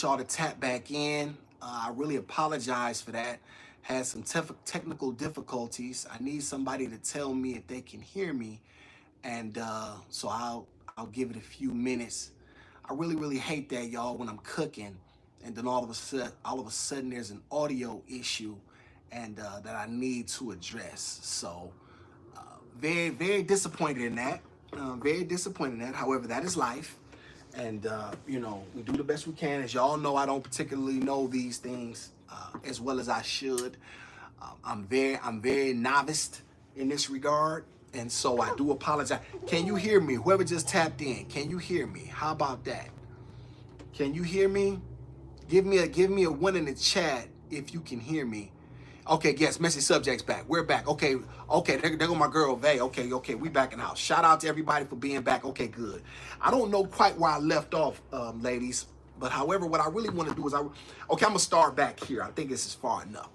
y'all to tap back in. I really apologize for that. Had some technical difficulties. I need somebody to tell me if they can hear me, and so I'll give it a few minutes. I really hate that, y'all, when I'm cooking, and then all of a sudden there's an audio issue, and that I need to address. So very disappointed in that. Very disappointed in that. However, that is life. And we do the best we can. As y'all know, I don't particularly know these things as well as I should. I'm very novice in this regard, and so I do apologize. Can you hear me? Whoever just tapped in, can you hear me? How about that? Can you hear me? Give me a one in the chat if you can hear me. Okay, yes, messy subjects back. We're back. Okay, there go my girl Vay. Okay, we back in the house. Shout out to everybody for being back. Okay, good. I don't know quite where I left off, ladies, but however, what I really want to do is I'm gonna start back here. I think this is far enough.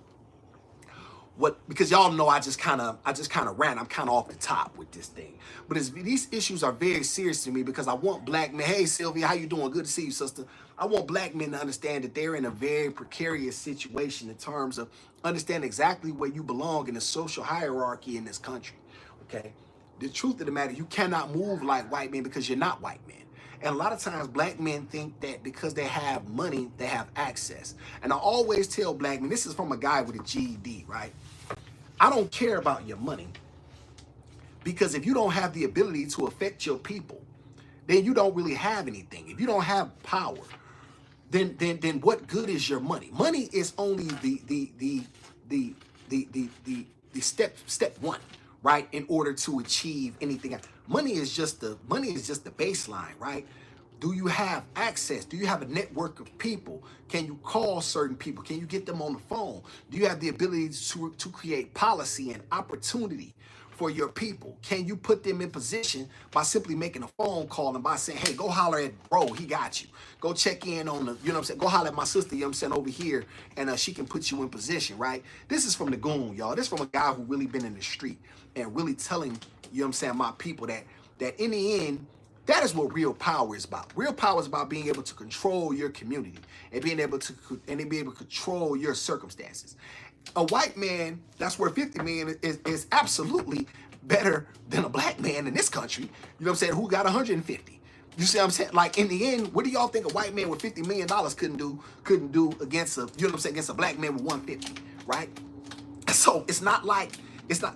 Because y'all know I just kind of ran. I'm kind of off the top with this thing. But these issues are very serious to me because I want black men. Hey Sylvia, how you doing? Good to see you, sister. I want black men to understand that they're in a very precarious situation in terms of understanding exactly where you belong in the social hierarchy in this country. Okay. The truth of the matter, you cannot move like white men because you're not white men. And a lot of times black men think that because they have money, they have access. And I always tell black men, this is from a guy with a GED, right? I don't care about your money because if you don't have the ability to affect your people, then you don't really have anything. If you don't have power, then what good is your money? Money is only the step one, right? In order to achieve anything. Money is just the baseline, right? Do you have access? Do you have a network of people? Can you call certain people? Can you get them on the phone? Do you have the ability to create policy and opportunity for your people? Can you put them in position by simply making a phone call and by saying, hey, go holler at bro, he got you. Go check in on the, you know what I'm saying? Go holler at my sister, you know what I'm saying, over here, and she can put you in position, right? This is from the Goon, y'all. This is from a guy who really been in the street and really telling, you know what I'm saying, my people that in the end, that is what real power is about. Real power is about being able to control your community and being able to control your circumstances. A white man that's worth 50 million is absolutely better than a black man in this country. You know what I'm saying? Who got 150? You see what I'm saying? Like in the end, what do y'all think a white man with $50 million couldn't do against a, you know what I'm saying, against a black man with 150, right? So it's not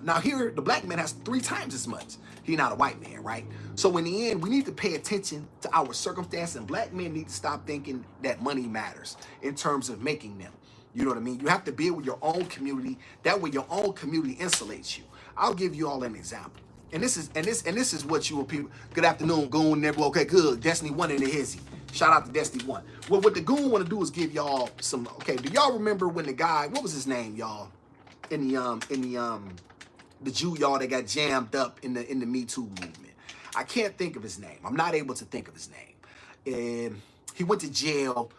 now here the black man has 3 times as much. He's not a white man, right? So in the end, we need to pay attention to our circumstance, and black men need to stop thinking that money matters in terms of making them. You know what I mean? You have to build with your own community. That way your own community insulates you. I'll give you all an example. And this is what you will people. Good afternoon, Goon. Okay, good. Destiny 1 in the hizzy. Shout out to Destiny 1. Well, what the Goon want to do is give y'all some. Okay, do y'all remember when the guy? What was his name, y'all? In the Jew, y'all, that got jammed up in the Me Too movement. I can't think of his name. I'm not able to think of his name. He went to jail.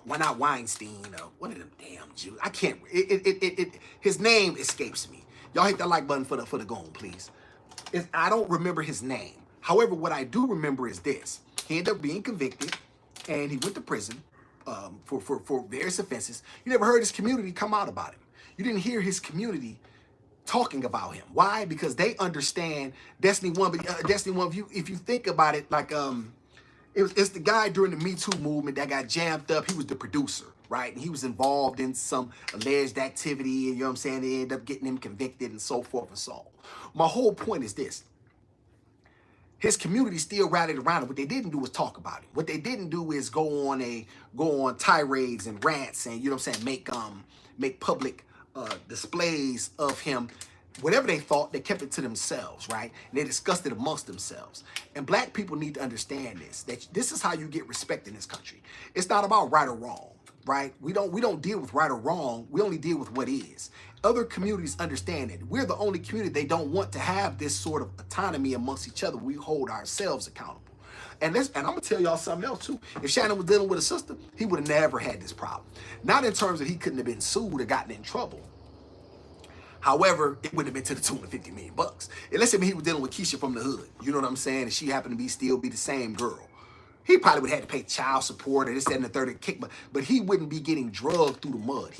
Why not Weinstein? One of them damn Jews. I can't. His name escapes me. Y'all hit that like button for the Goon, please. I don't remember his name. However, what I do remember is this: he ended up being convicted, and he went to prison for various offenses. You never heard his community come out about him. You didn't hear his community talking about him. Why? Because they understand Destiny 1. But Destiny 1, if you think about it, like it's the guy during the Me Too movement that got jammed up. He was the producer, right? And he was involved in some alleged activity, and you know what I'm saying? They ended up getting him convicted and so forth and so on. My whole point is this: his community still rallied around him. What they didn't do was talk about it. What they didn't do is go on tirades and rants and, you know what I'm saying, make public displays of him. Whatever they thought, they kept it to themselves, right? And they discussed it amongst themselves. And black people need to understand this, that this is how you get respect in this country. It's not about right or wrong, right? We don't deal with right or wrong. We only deal with what is. Other communities understand it. We're the only community they don't want to have this sort of autonomy amongst each other. We hold ourselves accountable. And I'm gonna tell y'all something else too. If Shannon was dealing with a sister, he would have never had this problem. Not in terms of he couldn't have been sued or gotten in trouble. However, it wouldn't have been to the tune of 50 million bucks. And let's say he was dealing with Keisha from the hood. You know what I'm saying? And she happened to still be the same girl. He probably would have had to pay child support or this, that, and the third and kick, but he wouldn't be getting drugged through the mud.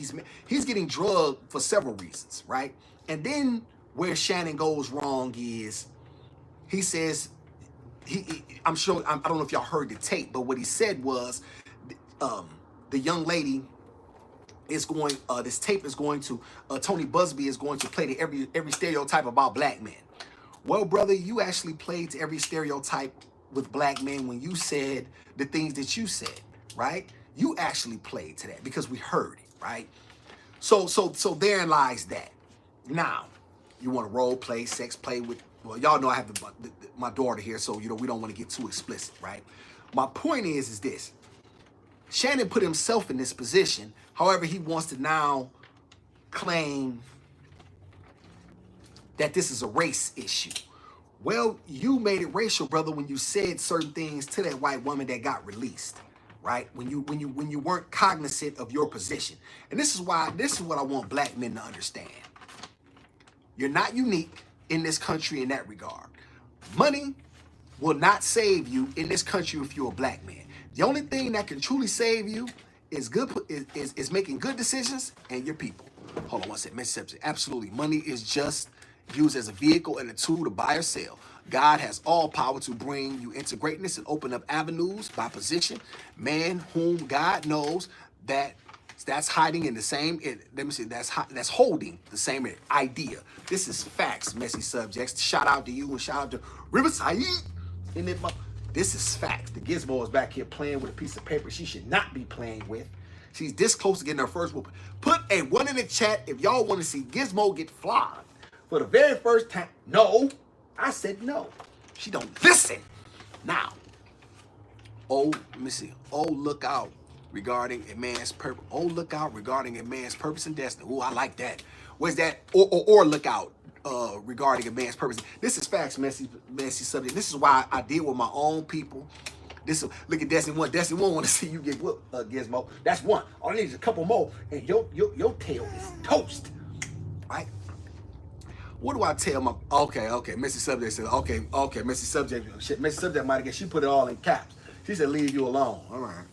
He's getting drugged for several reasons, right? And then where Shannon goes wrong is he says I'm sure I don't know if y'all heard the tape, but what he said was the young lady is going this tape is going to Tony Busby is going to play to every stereotype about black men. Well, brother, you actually played to every stereotype with black men when you said the things that you said, right? You actually played to that because we heard it, right? So therein lies that. Now, you want to role play, sex play with, well, y'all know I have my daughter here, so you know we don't want to get too explicit, right? My point is this. Shannon put himself in this position. However, he wants to now claim that this is a race issue. Well, you made it racial, brother, when you said certain things to that white woman that got released, right? When you weren't cognizant of your position. And this is what I want black men to understand. You're not unique in this country in that regard. Money will not save you in this country if you're a black man. The only thing that can truly save you is making good decisions and your people. Hold on one second, Mississippi. Absolutely. Money is just used as a vehicle and a tool to buy or sell. God has all power to bring you into greatness and open up avenues by position. Man whom God knows that's hiding in the same, let me see, that's holding the same idea. This is facts, messy subjects. Shout out to you and shout out to Riverside. This is facts. The gizmo is back here playing with a piece of paper she should not be playing with. She's this close to getting her first whooping. Put a 1 in the chat if y'all want to see Gizmo get flogged for the very first time. No, I said no. She don't listen. Now, let me see. Look out regarding a man's purpose. Look out regarding a man's purpose and destiny. Oh, I like that. Where's that? Or look out regarding a man's purpose. This is facts, messy subject. This is why I deal with my own people. Look at Destiny 1. Destiny 1 want to see you get whooped, Gizmo. That's one. All I need is a couple more, and your tail is toast. Right? What do I tell my okay, Messy Subject said, okay, Messy Subject, shit, Messy Subject might have she put it all in caps. She said, leave you alone. All right.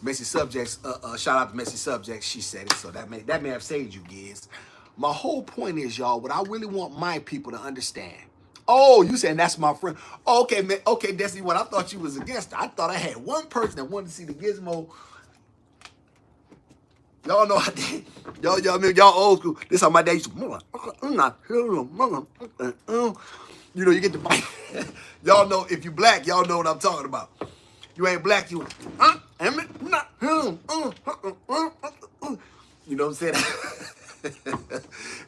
Messy Subjects, shout out to Messy Subjects, she said it, so that may have saved you, Giz. My whole point is, y'all, what I really want my people to understand. Oh, you saying that's my friend. Okay, man. Okay, Destiny, what I thought you was against. I thought I had one person that wanted to see the Gizmo. Y'all know I did. Y'all old school. This is how my dad used to. You know, you get the bite. Y'all know, if you black, y'all know what I'm talking about. You ain't black, you. You know what I'm saying?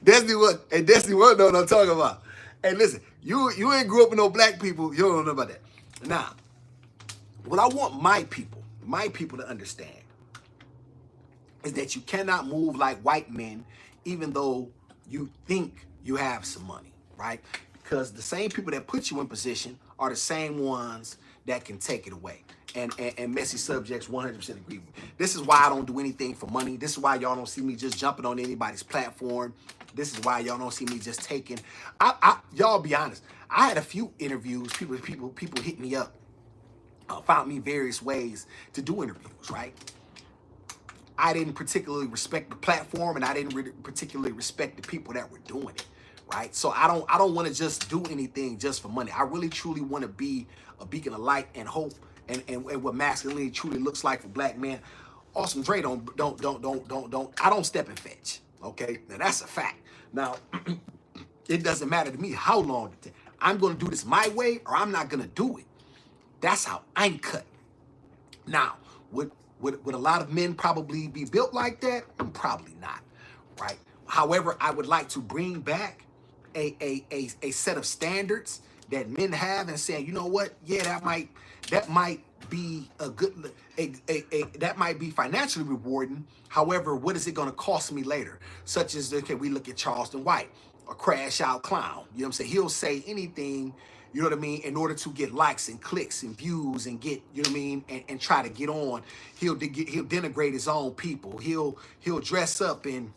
Destiny one know what I'm talking about. Hey, listen, you ain't grew up with no black people. You don't know about that. Now, what I want my people to understand is that you cannot move like white men, even though you think you have some money, right? Because the same people that put you in position are the same ones that can take it away. And Messy Subjects 100% agree with me. This is why I don't do anything for money. This is why y'all don't see me just jumping on anybody's platform. This is why y'all don't see me just taking. Y'all be honest. I had a few interviews. People hit me up, found me various ways to do interviews. Right. I didn't particularly respect the platform, and I didn't particularly respect the people that were doing it. Right. So I don't want to just do anything just for money. I really truly want to be a beacon of light and hope. And what masculinity truly looks like for black men. Awesome Dre don't I don't step and fetch. Okay, now that's a fact. Now it doesn't matter to me how long it takes. I'm gonna do this my way or I'm not gonna do it. That's how I'm cut. Now, would a lot of men probably be built like that? Probably not. Right. However, I would like to bring back a set of standards that men have and saying, you know what? Yeah, that might be a good, that might be financially rewarding. However, what is it going to cost me later? Such as, okay, we look at Charleston White, a crash out clown. You know what I'm saying? He'll say anything, you know what I mean, in order to get likes and clicks and views and get, you know what I mean, and try to get on. He'll denigrate his own people. He'll dress up in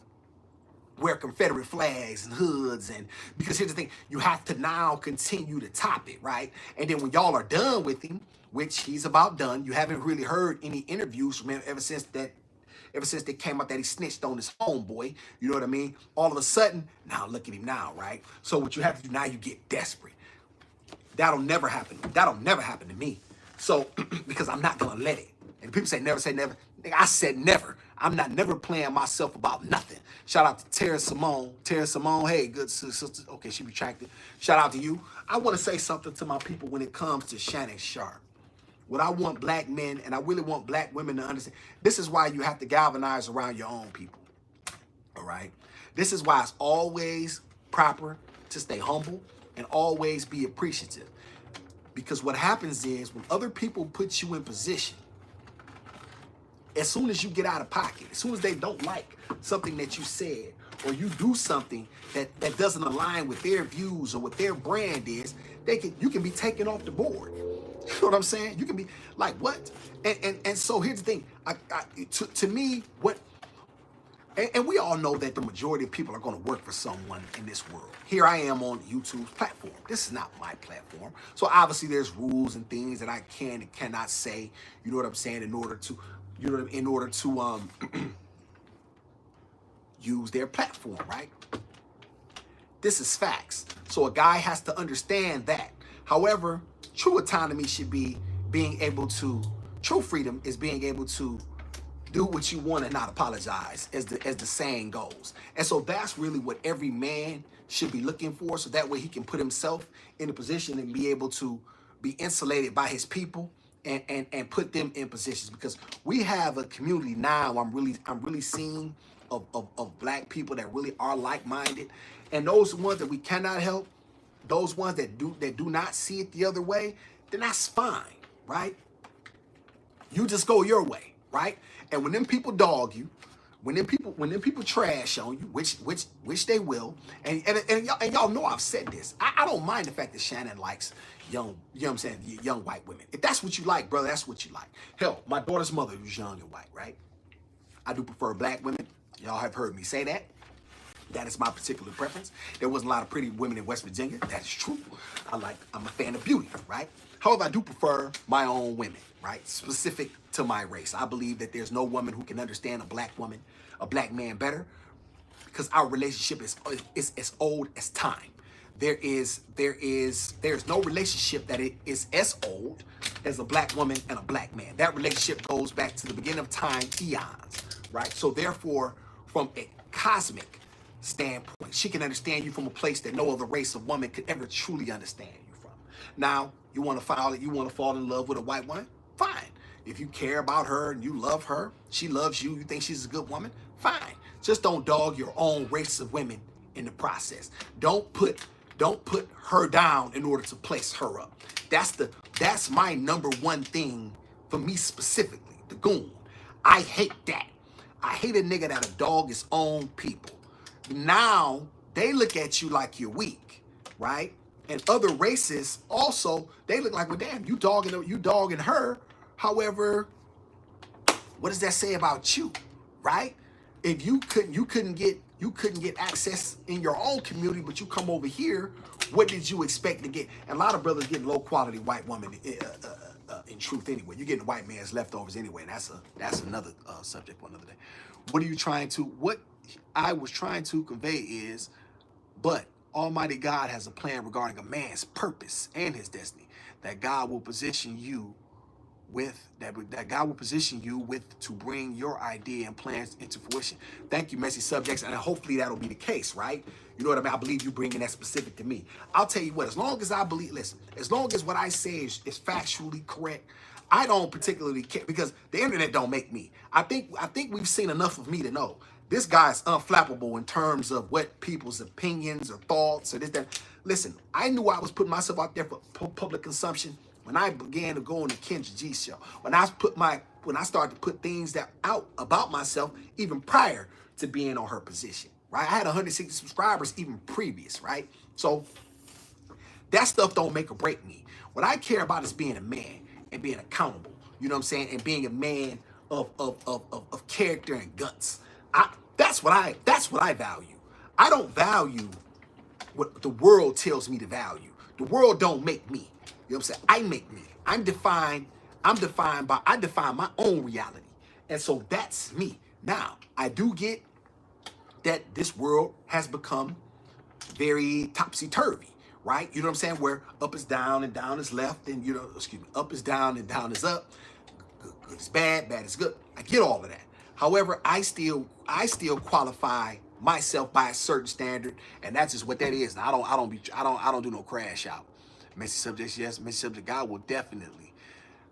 wear Confederate flags and hoods, and because here's the thing, you have to now continue to top it, right? And then when y'all are done with him, which he's about done. You haven't really heard any interviews from him ever since they came out that he snitched on his homeboy. You know what I mean? All of a sudden, now look at him now, right? So what you have to do now, you get desperate. That'll never happen. That'll never happen to me. So, because I'm not gonna let it. And people say never. I said never. I'm not never playing myself about nothing. Shout out to Tara Simone. Tara Simone, hey, good sister. Okay, she retracted. Shout out to you. I want to say something to my people when it comes to Shannon Sharpe. What I want black men, and I really want black women to understand, this is why you have to galvanize around your own people. All right? This is why it's always proper to stay humble and always be appreciative. Because what happens is when other people put you in position, as soon as you get out of pocket, as soon as they don't like something that you said, or you do something that doesn't align with their views or what their brand is, you can be taken off the board. You know what I'm saying? You can be like, what? And so here's the thing. To me, what, and we all know that the majority of people are going to work for someone in this world. Here I am on YouTube's platform. This is not my platform. So obviously there's rules and things that I can and cannot say, you know what I'm saying, in order to use their platform, right? This is facts. So a guy has to understand that. However, true autonomy should be true freedom is being able to do what you want and not apologize, as the saying goes. And so that's really what every man should be looking for, so that way he can put himself in a position and be able to be insulated by his people and put them in positions. Because we have a community now, I'm really seeing of black people that really are like-minded. And those ones that we cannot help, those ones that do not see it the other way, then that's fine, right? You just go your way, right? And when them people dog you, when them people trash on you, which they will, and y'all know I've said this. I don't mind the fact that Shannon likes young, you know what I'm saying, young white women. If that's what you like, brother, that's what you like. Hell, my daughter's mother was young and white, right? I do prefer black women. Y'all have heard me say that. That is my particular preference. There wasn't a lot of pretty women in West Virginia. That is true. I'm a fan of beauty, right? However, I do prefer my own women, right? Specific to my race. I believe that there's no woman who can understand a black woman, a black man better, because our relationship is as old as time. There's no relationship that is as old as a black woman and a black man. That relationship goes back to the beginning of time, eons, right? So therefore, from a cosmic standpoint, she can understand you from a place that no other race of woman could ever truly understand you from. Now, you want to fall in love with a white woman? Fine. If you care about her and you love her, she loves you, you think she's a good woman? Fine. Just don't dog your own race of women in the process. Don't put her down in order to place her up. That's my number one thing for me specifically, the Goon. I hate that. I hate a nigga that'll dog his own people. Now they look at you like you're weak, right? And other races also, they look like, well, damn, you dogging her. However, what does that say about you, right? If you couldn't get access in your own community, but you come over here, what did you expect to get? And a lot of brothers get low quality white women in truth anyway. You're getting white man's leftovers anyway. And that's another subject for another day. What I was trying to convey is, but Almighty God has a plan regarding a man's purpose and his destiny that God will position you with, to bring your idea and plans into fruition. Thank you, messy subjects, and hopefully that'll be the case, right? You know what I mean? I believe you bringing that specific to me. I'll tell you what, as long as what I say is factually correct, I don't particularly care, because the internet don't make me. I think we've seen enough of me to know this guy's unflappable in terms of what people's opinions or thoughts or this, that. Listen, I knew I was putting myself out there for public consumption when I began to go on the Kendra G show. When I started to put things out about myself even prior to being on her position, right? I had 160 subscribers even previous, right? So that stuff don't make or break me. What I care about is being a man and being accountable. You know what I'm saying? And being a man of character and guts. That's what I value. I don't value what the world tells me to value. The world don't make me. You know what I'm saying? I make me. I define my own reality. And so that's me. Now, I do get that this world has become very topsy-turvy, right? You know what I'm saying? Where up is down and down is left, and up is down and down is up. Good is bad, bad is good. I get all of that. However, I still qualify myself by a certain standard, and that's just what that is. Now, I don't do no crash out. Messy subjects, yes. Messy subject, God will definitely,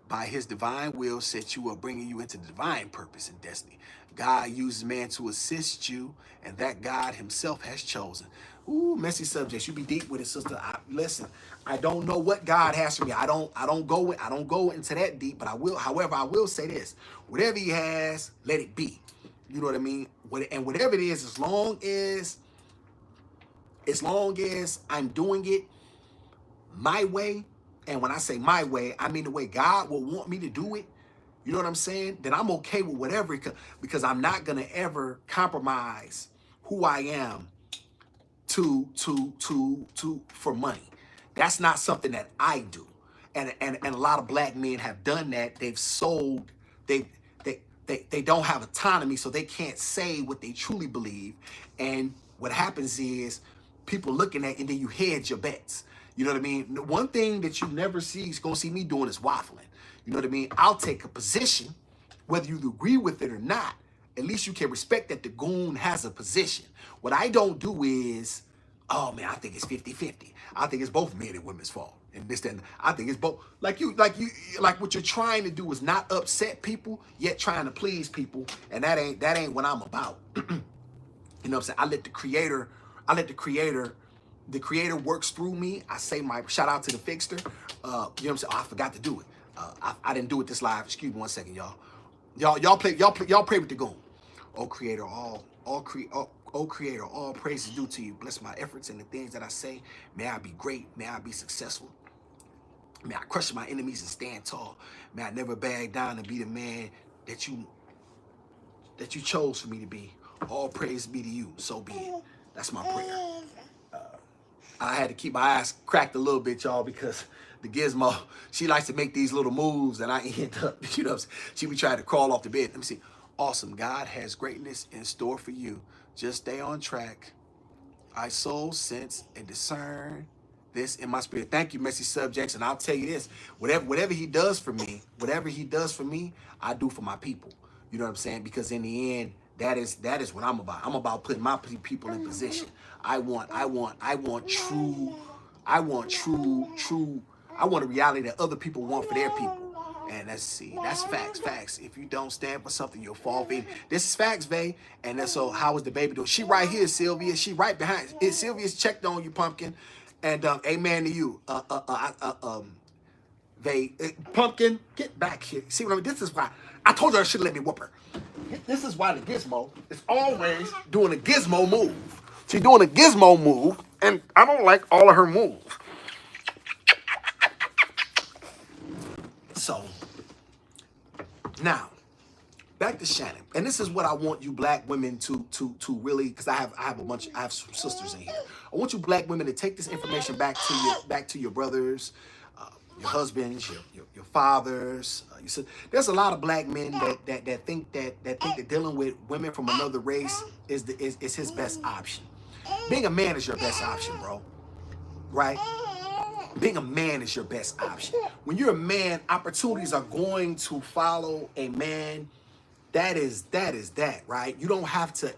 by his divine will, set you up, bringing you into the divine purpose and destiny. God uses man to assist you, and that God himself has chosen. Ooh, messy subjects. You be deep with it, sister. Listen, I don't know what God has for me. I don't go into that deep, but I will. However, I will say this: whatever he has, let it be. You know what I mean? And whatever it is, as long as I'm doing it my way, and when I say my way, I mean the way God will want me to do it. You know what I'm saying? Then I'm okay with whatever, because I'm not gonna ever compromise who I am for money. That's not something that I do. And a lot of black men have done that. They've sold, they don't have autonomy, so they can't say what they truly believe. And what happens is people looking at you, and then you hedge your bets. You know what I mean? One thing that you never gonna see me doing is waffling. You know what I mean? I'll take a position, whether you agree with it or not. At least you can respect that the goon has a position. What I don't do is, oh man, I think it's 50-50. I think it's both men and women's fault. And this, and I think it's both. Like what you're trying to do is not upset people, yet trying to please people. And that ain't what I'm about. You know what I'm saying? The creator works through me. I say my shout out to the fixer. You know what I'm saying? Oh, I forgot to do it. I didn't do it this live. Excuse me 1 second, y'all. Y'all pray with the goon. Oh creator, Creator, all praise is due to you. Bless my efforts and the things that I say. May I be great. May I be successful. May I crush my enemies and stand tall. May I never bag down and be the man that you chose for me to be. All praise be to you. So be it. That's my prayer. I had to keep my eyes cracked a little bit, y'all, because the gizmo, she likes to make these little moves, and I end up, you know, she be trying to crawl off the bed. Let me see. Awesome. God has greatness in store for you. Just stay on track. I soul, sense, and discern this in my spirit. Thank you, messy subjects. And I'll tell you this, whatever he does for me, I do for my people. You know what I'm saying? Because in the end, that is what I'm about. I'm about putting my people in position. I want a reality that other people want for their people. And let's see, that's facts. If you don't stand for something, you'll fall for it. This is facts, Vay. And that's so. How is the baby doing? She right here, Sylvia. She right behind. Sylvia's checked on you, pumpkin. And amen to you. Vay, pumpkin, get back here. See what I mean? This is why I told her she let me whoop her. This is why the gizmo is always doing a gizmo move. She's doing a gizmo move, and I don't like all of her moves. So now, back to Shannon, and this is what I want you black women to really, because I have some sisters in here. I want you black women to take this information back to your brothers, your husbands, your fathers. There's a lot of black men that think that dealing with women from another race is his best option. Being a man is your best option, bro. Right? Being a man is your best option. When you're a man, opportunities are going to follow a man. That is that, right? You don't have to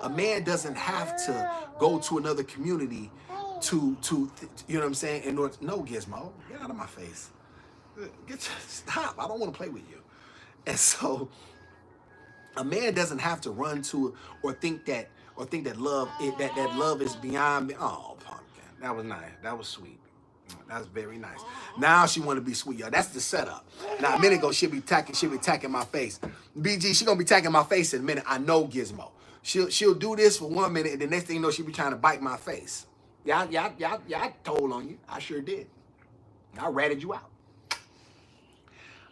a man doesn't have to go to another community to you know what I'm saying? In order no, Gizmo, get out of my face. Stop. I don't want to play with you. And so a man doesn't have to run to or think that love is beyond me. Oh, pumpkin. That was nice. That was sweet. That's very nice. Now she want to be sweet, y'all. That's the setup. Now a minute ago she'll be tacking my face. BG, she gonna be tacking my face in a minute. I know Gizmo. She'll do this for 1 minute, and the next thing you know, she'll be trying to bite my face. Yeah, I told on you. I sure did. I ratted you out.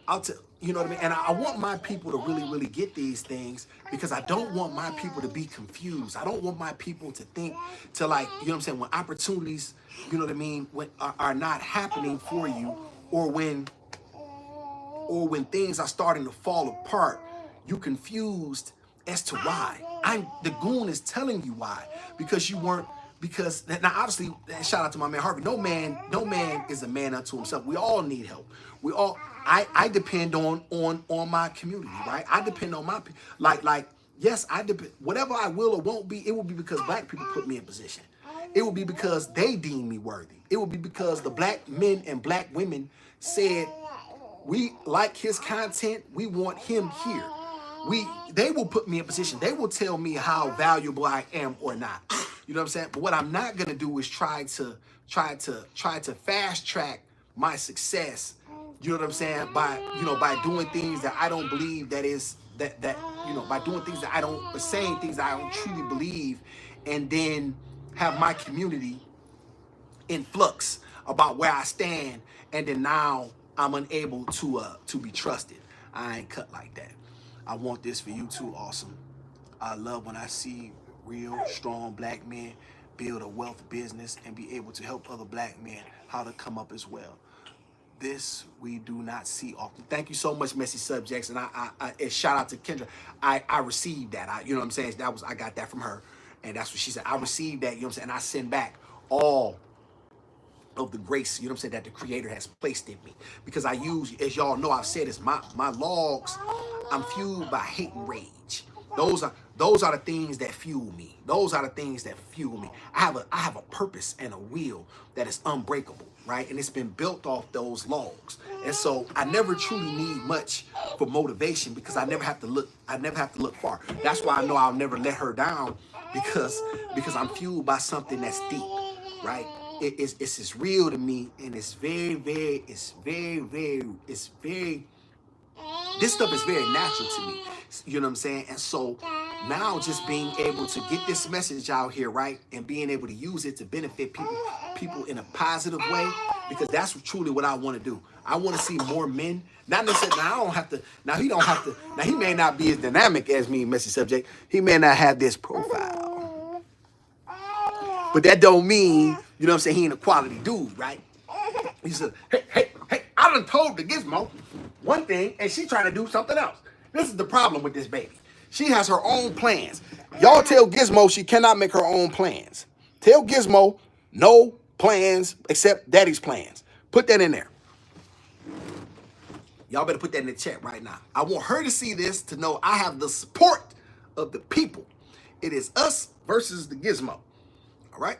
I'll tell you know what I mean. And I want my people to really, really get these things because I don't want my people to be confused. I don't want my people to think to like, you know what I'm saying, when opportunities, you know what I mean, when are not happening for you, or when things are starting to fall apart, you confused as to why. The goon is telling you why. Because you weren't, because now obviously, shout out to my man Harvey. No man is a man unto himself. We all need help. We all I depend on my community, right? I depend on my like yes, I depend whatever I will or won't be, it will be because black people put me in position. It will be because they deem me worthy. It will be because the black men and black women said, we like his content. We want him here. They will put me in position. They will tell me how valuable I am or not. You know what I'm saying? But what I'm not gonna do is try to fast track my success. You know what I'm saying? By doing things that I don't believe by doing things that I don't, or saying things that I don't truly believe, and then have my community in flux about where I stand, and then now I'm unable to be trusted. I ain't cut like that. I want this for you too, awesome. I love when I see real strong black men build a wealth business and be able to help other black men how to come up as well. This we do not see often. Thank you so much, Messy Subjects, and I shout out to Kendra. I received that. You know what I'm saying? I got that from her, and that's what she said. I received that. You know what I'm saying? And I send back all of the grace, you know what I'm saying, that the Creator has placed in me. Because I use, as y'all know, I've said this, my logs, I'm fueled by hate and rage. Those are the things that fuel me. Those are the things that fuel me. I have a purpose and a will that is unbreakable, right? And it's been built off those logs. And so I never truly need much for motivation because I never have to look far. That's why I know I'll never let her down, because I'm fueled by something that's deep, right? It's as real to me, and it's very, this stuff is very natural to me. You know what I'm saying? And so now just being able to get this message out here, right? And being able to use it to benefit people in a positive way, because that's truly what I want to do. I want to see more men. Not necessarily, now I don't have to, now he don't have to, now he may not be as dynamic as me, Messy Subject. He may not have this profile. But that don't mean, you know what I'm saying, he ain't a quality dude, right? He said, hey, I done told the Gizmo one thing, and she trying to do something else. This is the problem with this baby. She has her own plans. Y'all tell Gizmo she cannot make her own plans. Tell Gizmo no plans except daddy's plans. Put that in there. Y'all better put that in the chat right now. I want her to see this, to know I have the support of the people. It is us versus the Gizmo. All right?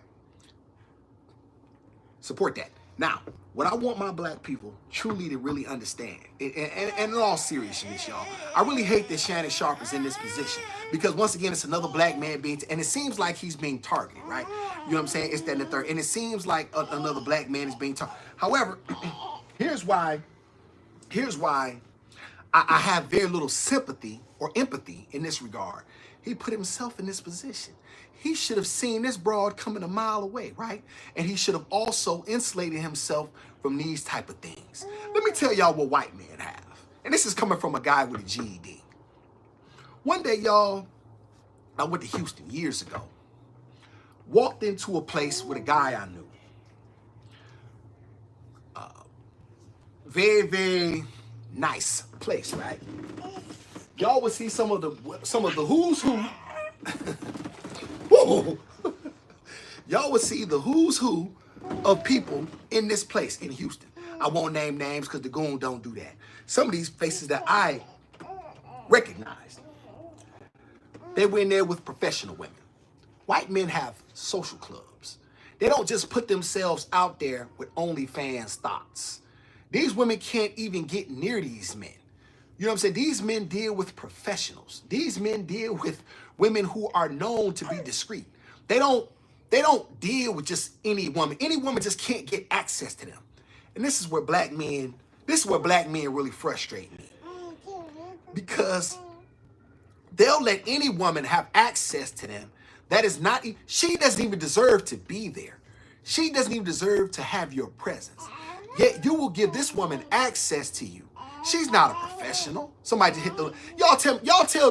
Support that. Now, what I want my black people truly to really understand, and in all seriousness, y'all, I really hate that Shannon Sharpe is in this position, because once again, it's another black man and it seems like he's being targeted, right? You know what I'm saying? It's that and the third, and it seems like another black man is being targeted. However, here's why I have very little sympathy or empathy in this regard. He put himself in this position. He should have seen this broad coming a mile away, right? And he should have also insulated himself from these type of things. Let me tell y'all what white men have. And this is coming from a guy with a GED. One day, y'all, I went to Houston years ago. Walked into a place with a guy I knew. Very, very nice place, right? Y'all would see some of the who's who. Y'all would see the who's who of people in this place in Houston. I won't name names because the Goon don't do that. Some of these faces that I recognized, they were in there with professional women. White men have social clubs. They don't just put themselves out there with OnlyFans thoughts. These women can't even get near these men. You know what I'm saying? These men deal with professionals. These men deal with women who are known to be discreet. They don't deal with just any woman. Any woman just can't get access to them. And this is where black men really frustrate me. Because they'll let any woman have access to them. That is not, she doesn't even deserve to be there. She doesn't even deserve to have your presence. Yet you will give this woman access to you. She's not a professional. Somebody just hit the,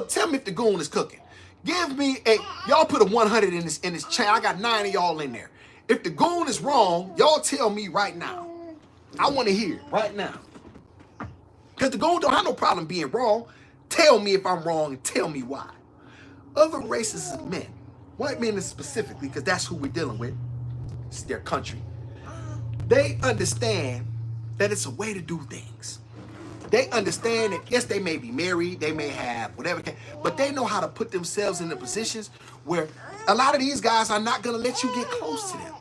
tell me if the Goon is cooking. Give me a, y'all put a 100 in this chain. I got 9 of y'all in there. If the Goon is wrong, y'all tell me right now. I want to hear it right now. Because the Goon don't have no problem being wrong. Tell me if I'm wrong and tell me why. Other races of men, white men specifically, because that's who we're dealing with. It's their country. They understand that it's a way to do things. They understand that, yes, they may be married, they may have whatever, but they know how to put themselves in the positions where a lot of these guys are not going to let you get close to them.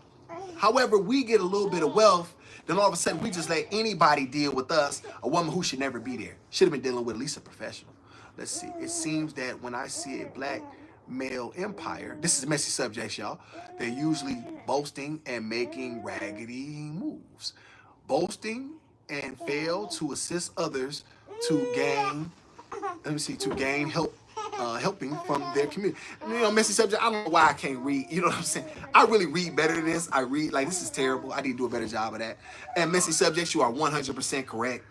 However, we get a little bit of wealth, then all of a sudden we just let anybody deal with us, a woman who should never be there. Should have been dealing with at least a professional. Let's see. It seems that when I see a black male empire, this is a messy subject, y'all, they're usually boasting and making raggedy moves. Boasting and fail to assist others to gain, helping from their community. Messy subject, I don't know why I can't read, you know what I'm saying? I really read better than this. I read, like, this is terrible. I need to do a better job of that. And messy subjects, you are 100% correct.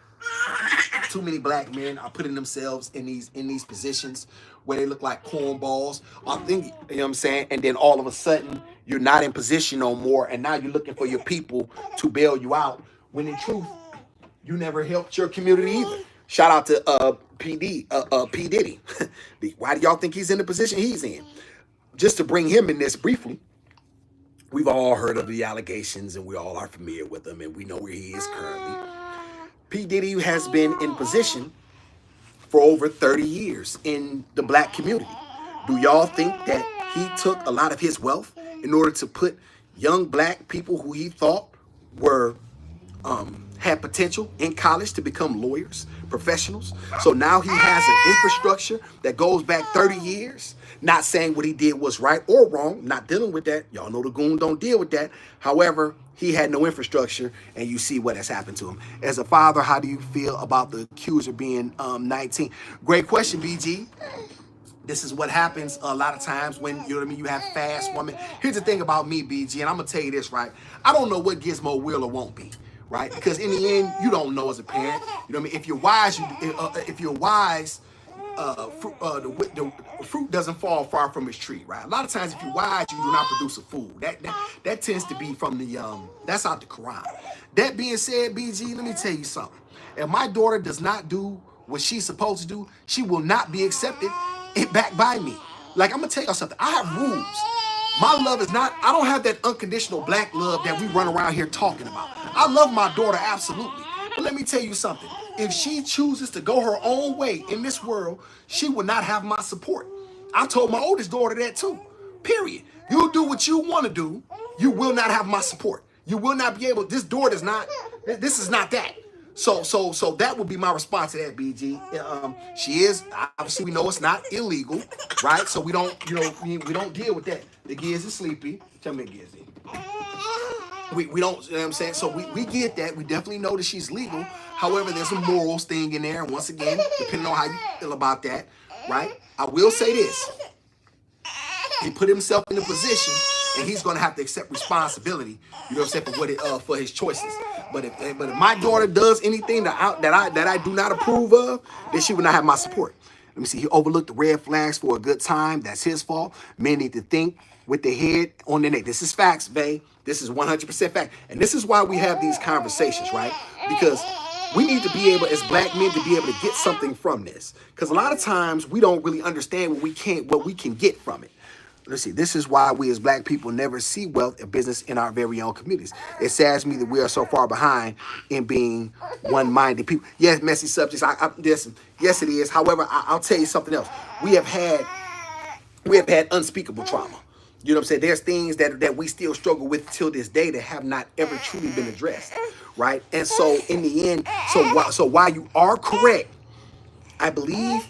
Too many black men are putting themselves in these positions where they look like cornballs. I think, you know what I'm saying? And then all of a sudden, you're not in position no more, and now you're looking for your people to bail you out, when in truth, you never helped your community either. Shout out to P. Diddy. Why do y'all think he's in the position he's in? Just to bring him in this briefly, we've all heard of the allegations, and we all are familiar with them, and we know where he is currently. P. Diddy has been in position for over 30 years in the black community. Do y'all think that he took a lot of his wealth in order to put young black people who he thought were had potential in college to become lawyers, professionals? So now he has an infrastructure that goes back 30 years. Not saying what he did was right or wrong, not dealing with that. Y'all know the Goon don't deal with that. However, he had no infrastructure, and you see what has happened to him. As a father, how do you feel about the accuser being 19? Great question, BG. This is what happens a lot of times when, you know what I mean, you have fast women. Here's the thing about me, BG, and I'm going to tell you this, right? I don't know what Gizmo will or won't be, right? Because in the end, you don't know as a parent. You know what I mean? If you're wise, the fruit doesn't fall far from its tree, right? A lot of times, if you're wise, you do not produce a fool. That tends to be from the, that's out the Quran. That being said, BG, let me tell you something. If my daughter does not do what she's supposed to do, she will not be accepted back by me. Like, I'm gonna tell y'all something. I have rules. My love is not, I don't have that unconditional black love that we run around here talking about. I love my daughter, absolutely. But let me tell you something. If she chooses to go her own way in this world, she will not have my support. I told my oldest daughter that too. Period. You do what you want to do, you will not have my support. You will not be able, this door does not, this is not that. So that would be my response to that, BG. She is, obviously we know it's not illegal, right? So we don't, we don't deal with that. The Giz is sleepy. Tell me, Gizzy. We don't, you know what I'm saying? So we get that. We definitely know that she's legal. However, there's a morals thing in there. And once again, depending on how you feel about that, right? I will say this. He put himself in a position, and he's going to have to accept responsibility, you know what I'm saying, for his choices. But if my daughter does anything that I do not approve of, then she will not have my support. Let me see. He overlooked the red flags for a good time. That's his fault. Men need to think with their head on their neck. This is facts, babe. This is 100% fact. And this is why we have these conversations, right? Because we need to be able, as black men, to be able to get something from this. Because a lot of times we don't really understand what we can get from it. Let's see, this is why we as black people never see wealth and business in our very own communities. It saddens me that we are so far behind in being one-minded people. Yes, messy subjects. Listen, yes, it is. However, I'll tell you something else. We have had unspeakable trauma. You know what I'm saying? There's things that we still struggle with till this day that have not ever truly been addressed, right? And so in the end, so while you are correct, I believe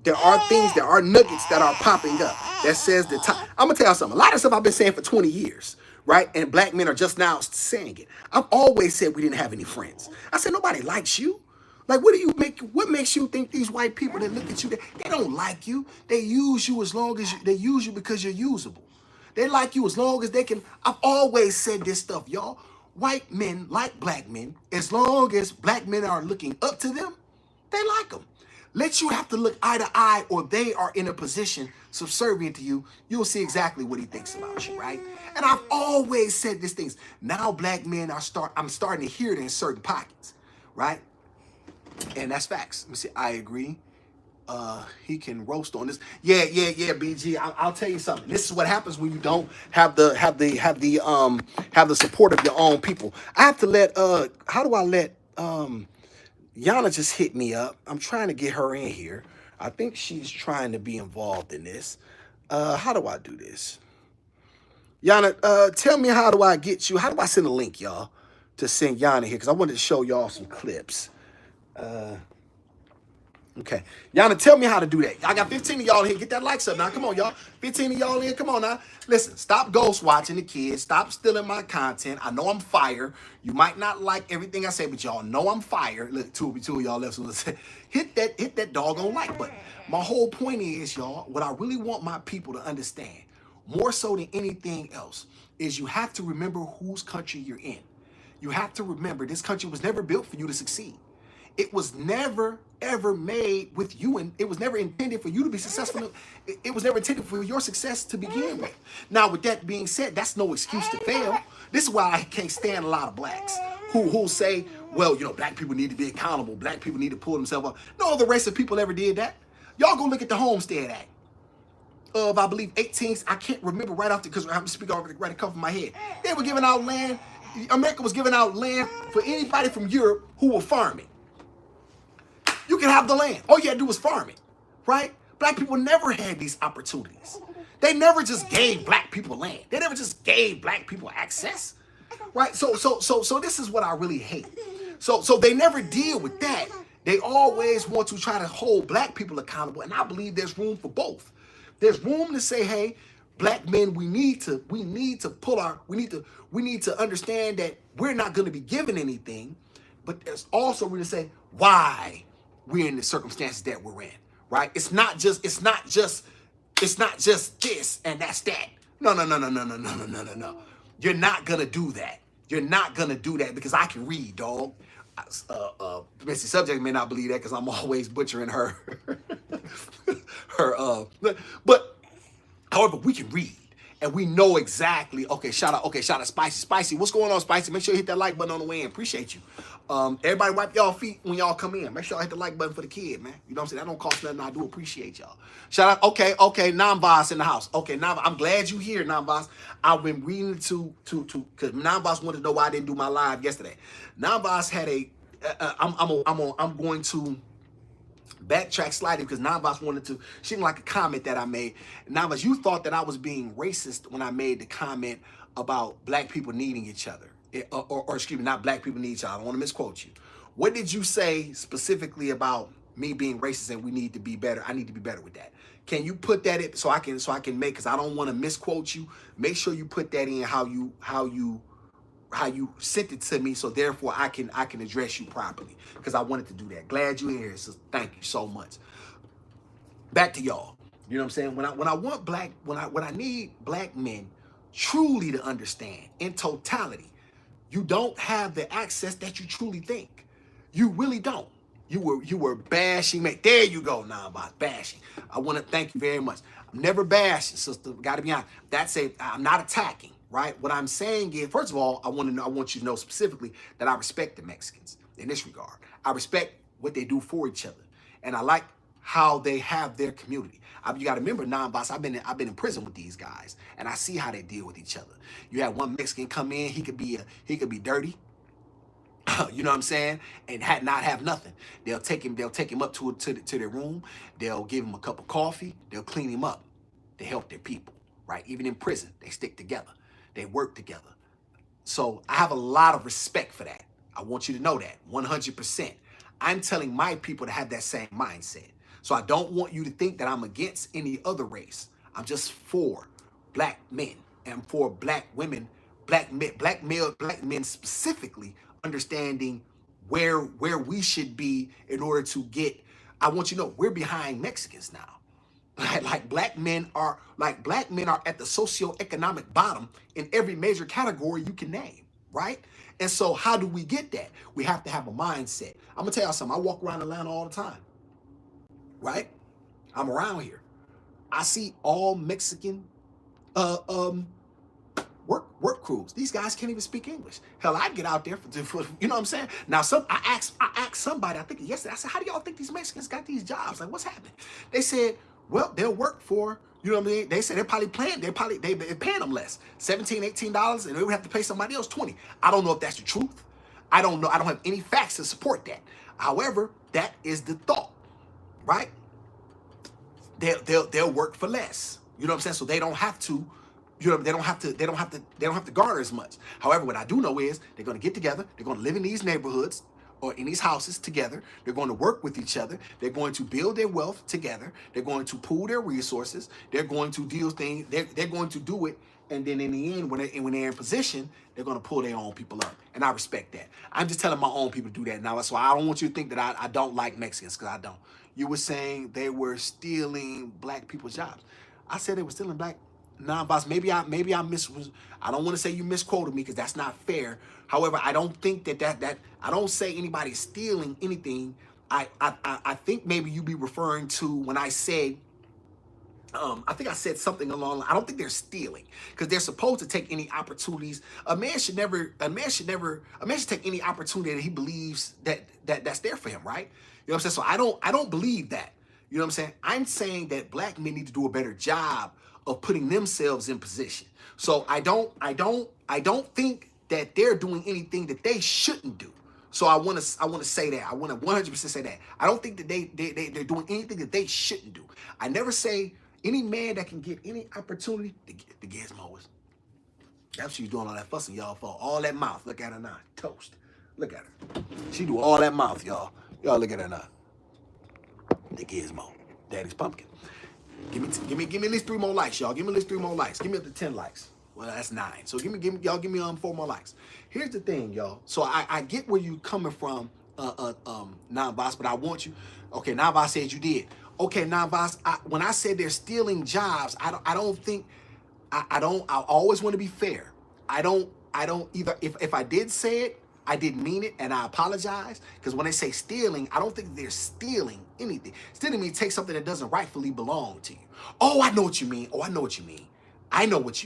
there are nuggets that are popping up that says the time. I'm gonna tell you something. A lot of stuff I've been saying for 20 years, right? And black men are just now saying it. I've always said we didn't have any friends. I said nobody likes you. Like, what makes you think these white people that look at you, they don't like you? They use you they use you because you're usable. They like you as long as they can. I've always said this stuff, y'all. White men like black men, as long as black men are looking up to them, They like them. Let you have to look eye to eye, or they are in a position subservient to you. You'll see exactly what he thinks about you, right? And I've always said these things. Now black men I'm starting to hear it in certain pockets, right? And that's facts. Let me see. I agree. He can roast on this. Yeah, BG. I'll tell you something. This is what happens when you don't have the support of your own people. I have to let how do I let Yana just hit me up. I'm trying to get her in here. I think she's trying to be involved in this. How do I do this? Yana, tell me, how do I get you? How do I send a link, y'all, to send Yana here? Because I wanted to show y'all some clips. Okay. Yana, tell me how to do that. I got 15 of y'all in here. Get that likes up now. Come on, y'all. 15 of y'all in here. Come on now. Listen, stop ghost watching the kids. Stop stealing my content. I know I'm fire. You might not like everything I say, but y'all know I'm fire. Look, two of y'all left. So hit that doggone like button. My whole point is, y'all, what I really want my people to understand, more so than anything else, is you have to remember whose country you're in. You have to remember this country was never built for you to succeed. It was never, ever made with you, and it was never intended for you to be successful. It was never intended for your success to begin with. Now, with that being said, that's no excuse to fail. This is why I can't stand a lot of blacks who say, well, black people need to be accountable. Black people need to pull themselves up. No other race of people ever did that. Y'all go look at the Homestead Act of, I believe, 18th. I can't remember right off because I'm speaking right off of my head. They were giving out land. America was giving out land for anybody from Europe who were farming. You can have the land. All you had to do was farm it, right? Black people never had these opportunities. They never just gave black people land. They never just gave black people access, right? So this is what I really hate. So they never deal with that. They always want to try to hold black people accountable, and I believe there's room for both. There's room to say, hey, black men, we need to understand that we're not going to be given anything, but there's also room to say why we're in the circumstances that we're in, right? It's not just this and that's that. No. You're not gonna do that. You're not gonna do that because I can read, dog. Missy Subject may not believe that because I'm always butchering her. But however, we can read. And we know exactly. Okay, shout out Spicy. What's going on, Spicy? Make sure you hit that like button on the way in. Appreciate you. Everybody wipe y'all feet when y'all come in. Make sure y'all hit the like button for the kid, man. You know what I'm saying? That don't cost nothing. I do appreciate y'all. Shout out. Okay. Non-boss in the house. Okay, I'm glad you here, Non-boss. I've been reading because Non-boss wanted to know why I didn't do my live yesterday. Non-boss had I'm going to backtrack slightly because Navas wanted to. She didn't like a comment that I made. Navas, you thought that I was being racist when I made the comment about black people needing each other, or excuse me, not black people need each other. I don't want to misquote you. What did you say specifically about me being racist and we need to be better? I need to be better with that. Can you put that in so I can make, because I don't want to misquote you. Make sure you put that in how you sent it to me, so therefore I can address you properly, because I wanted to do that. Glad you're here, so thank you so much. Back to y'all. You know what I'm saying? When I need black men truly to understand in totality, you don't have the access that you truly think. You really don't. You were bashing me. There you go, now about bashing. I want to thank you very much. I'm never bashing, sister. Got to be honest. I'm not attacking. Right? What I'm saying is, first of all, I want you to know specifically that I respect the Mexicans in this regard. I respect what they do for each other, and I like how they have their community. You got to remember, Non-Boss, I've been in prison with these guys, and I see how they deal with each other. You have one Mexican come in, he could be dirty, you know what I'm saying, and not have nothing. They'll take him up to their room. They'll give him a cup of coffee. They'll clean him up. They help their people, right? Even in prison, they stick together. They work together. So I have a lot of respect for that. I want you to know that 100%. I'm telling my people to have that same mindset. So I don't want you to think that I'm against any other race. I'm just for black men and for black women, black men specifically, understanding where we should be in order to get. I want you to know we're behind Mexicans now. Like black men are at the socioeconomic bottom in every major category you can name, right? And so how do we get that? We have to have a mindset. I'm gonna tell y'all something. I walk around Atlanta all the time, right? I'm around here. I see all Mexican uh, um, work crews. These guys can't even speak English. Hell, I'd get out there for you know what I'm saying? Now I asked somebody, I think yesterday, I said, how do y'all think these Mexicans got these jobs? Like, what's happening? They said, well, they'll work for, you know what I mean? They said they're paying them less. $17, $18, and they would have to pay somebody else 20. I don't know if that's the truth. I don't know. I don't have any facts to support that. However, that is the thought, right? They'll work for less. You know what I'm saying? So they don't have to, you know, they don't have to garner as much. However, what I do know is they're going to get together. They're going to live in these neighborhoods or in these houses together. They're going to work with each other. They're going to build their wealth together. They're going to pool their resources. They're going to deal things. They're going to do it. And then in the end, when they're in position, they're going to pull their own people up. And I respect that. I'm just telling my own people to do that now. So I don't want you to think that I don't like Mexicans, because I don't. You were saying they were stealing black people's jobs. I said they were stealing black non-boss. Maybe I I don't want to say you misquoted me, because that's not fair. However, I don't think that I don't say anybody's stealing anything. I think maybe you be referring to when I said, I think I said something along. I don't think they're stealing, because they're supposed to take any opportunities. A man should take any opportunity that he believes that's there for him, right? You know what I'm saying? So I don't believe that. You know what I'm saying? I'm saying that black men need to do a better job of putting themselves in position. So I don't think that they're doing anything that they shouldn't do. So I want to say that. I want to 100% say that. I don't think that they're doing anything that they shouldn't do. I never say any man that can get any opportunity to get his mowers. That's what she's doing all that fussing, y'all, for all that mouth. Look at her now. Toast. Look at her. She do all that mouth, y'all. Y'all look at her now. The gizmo. Daddy's pumpkin. Give me at least 3 more likes, y'all. Give me at least 3 more likes. Give me up to 10 likes. Well, that's 9. So give me 4 more likes. Here's the thing, y'all. So I get where you coming from, non-boss, but I want you. Okay, non-boss said you did. Okay, non-boss, when I said they're stealing jobs, I always want to be fair. I don't either. If I did say it, I didn't mean it, and I apologize. Because when they say stealing, I don't think they're stealing anything. Stealing means take something that doesn't rightfully belong to you. Oh, I know what you mean. I know what you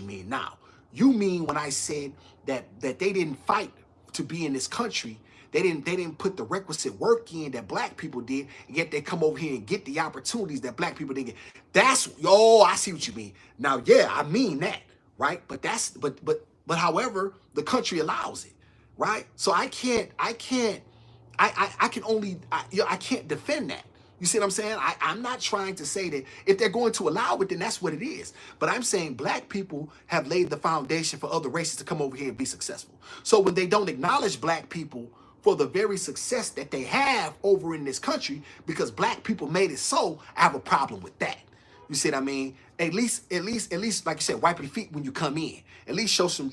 mean now. You mean when I said that they didn't fight to be in this country, they didn't put the requisite work in that black people did, and yet they come over here and get the opportunities that black people didn't get. I see what you mean. Now, yeah, I mean that, right? But however, the country allows it. Right? So I can't defend that. You see what I'm saying? I'm not trying to say that if they're going to allow it, then that's what it is. But I'm saying black people have laid the foundation for other races to come over here and be successful. So when they don't acknowledge black people for the very success that they have over in this country, because black people made it so, I have a problem with that. You see what I mean? At least, like you said, wipe your feet when you come in. At least show some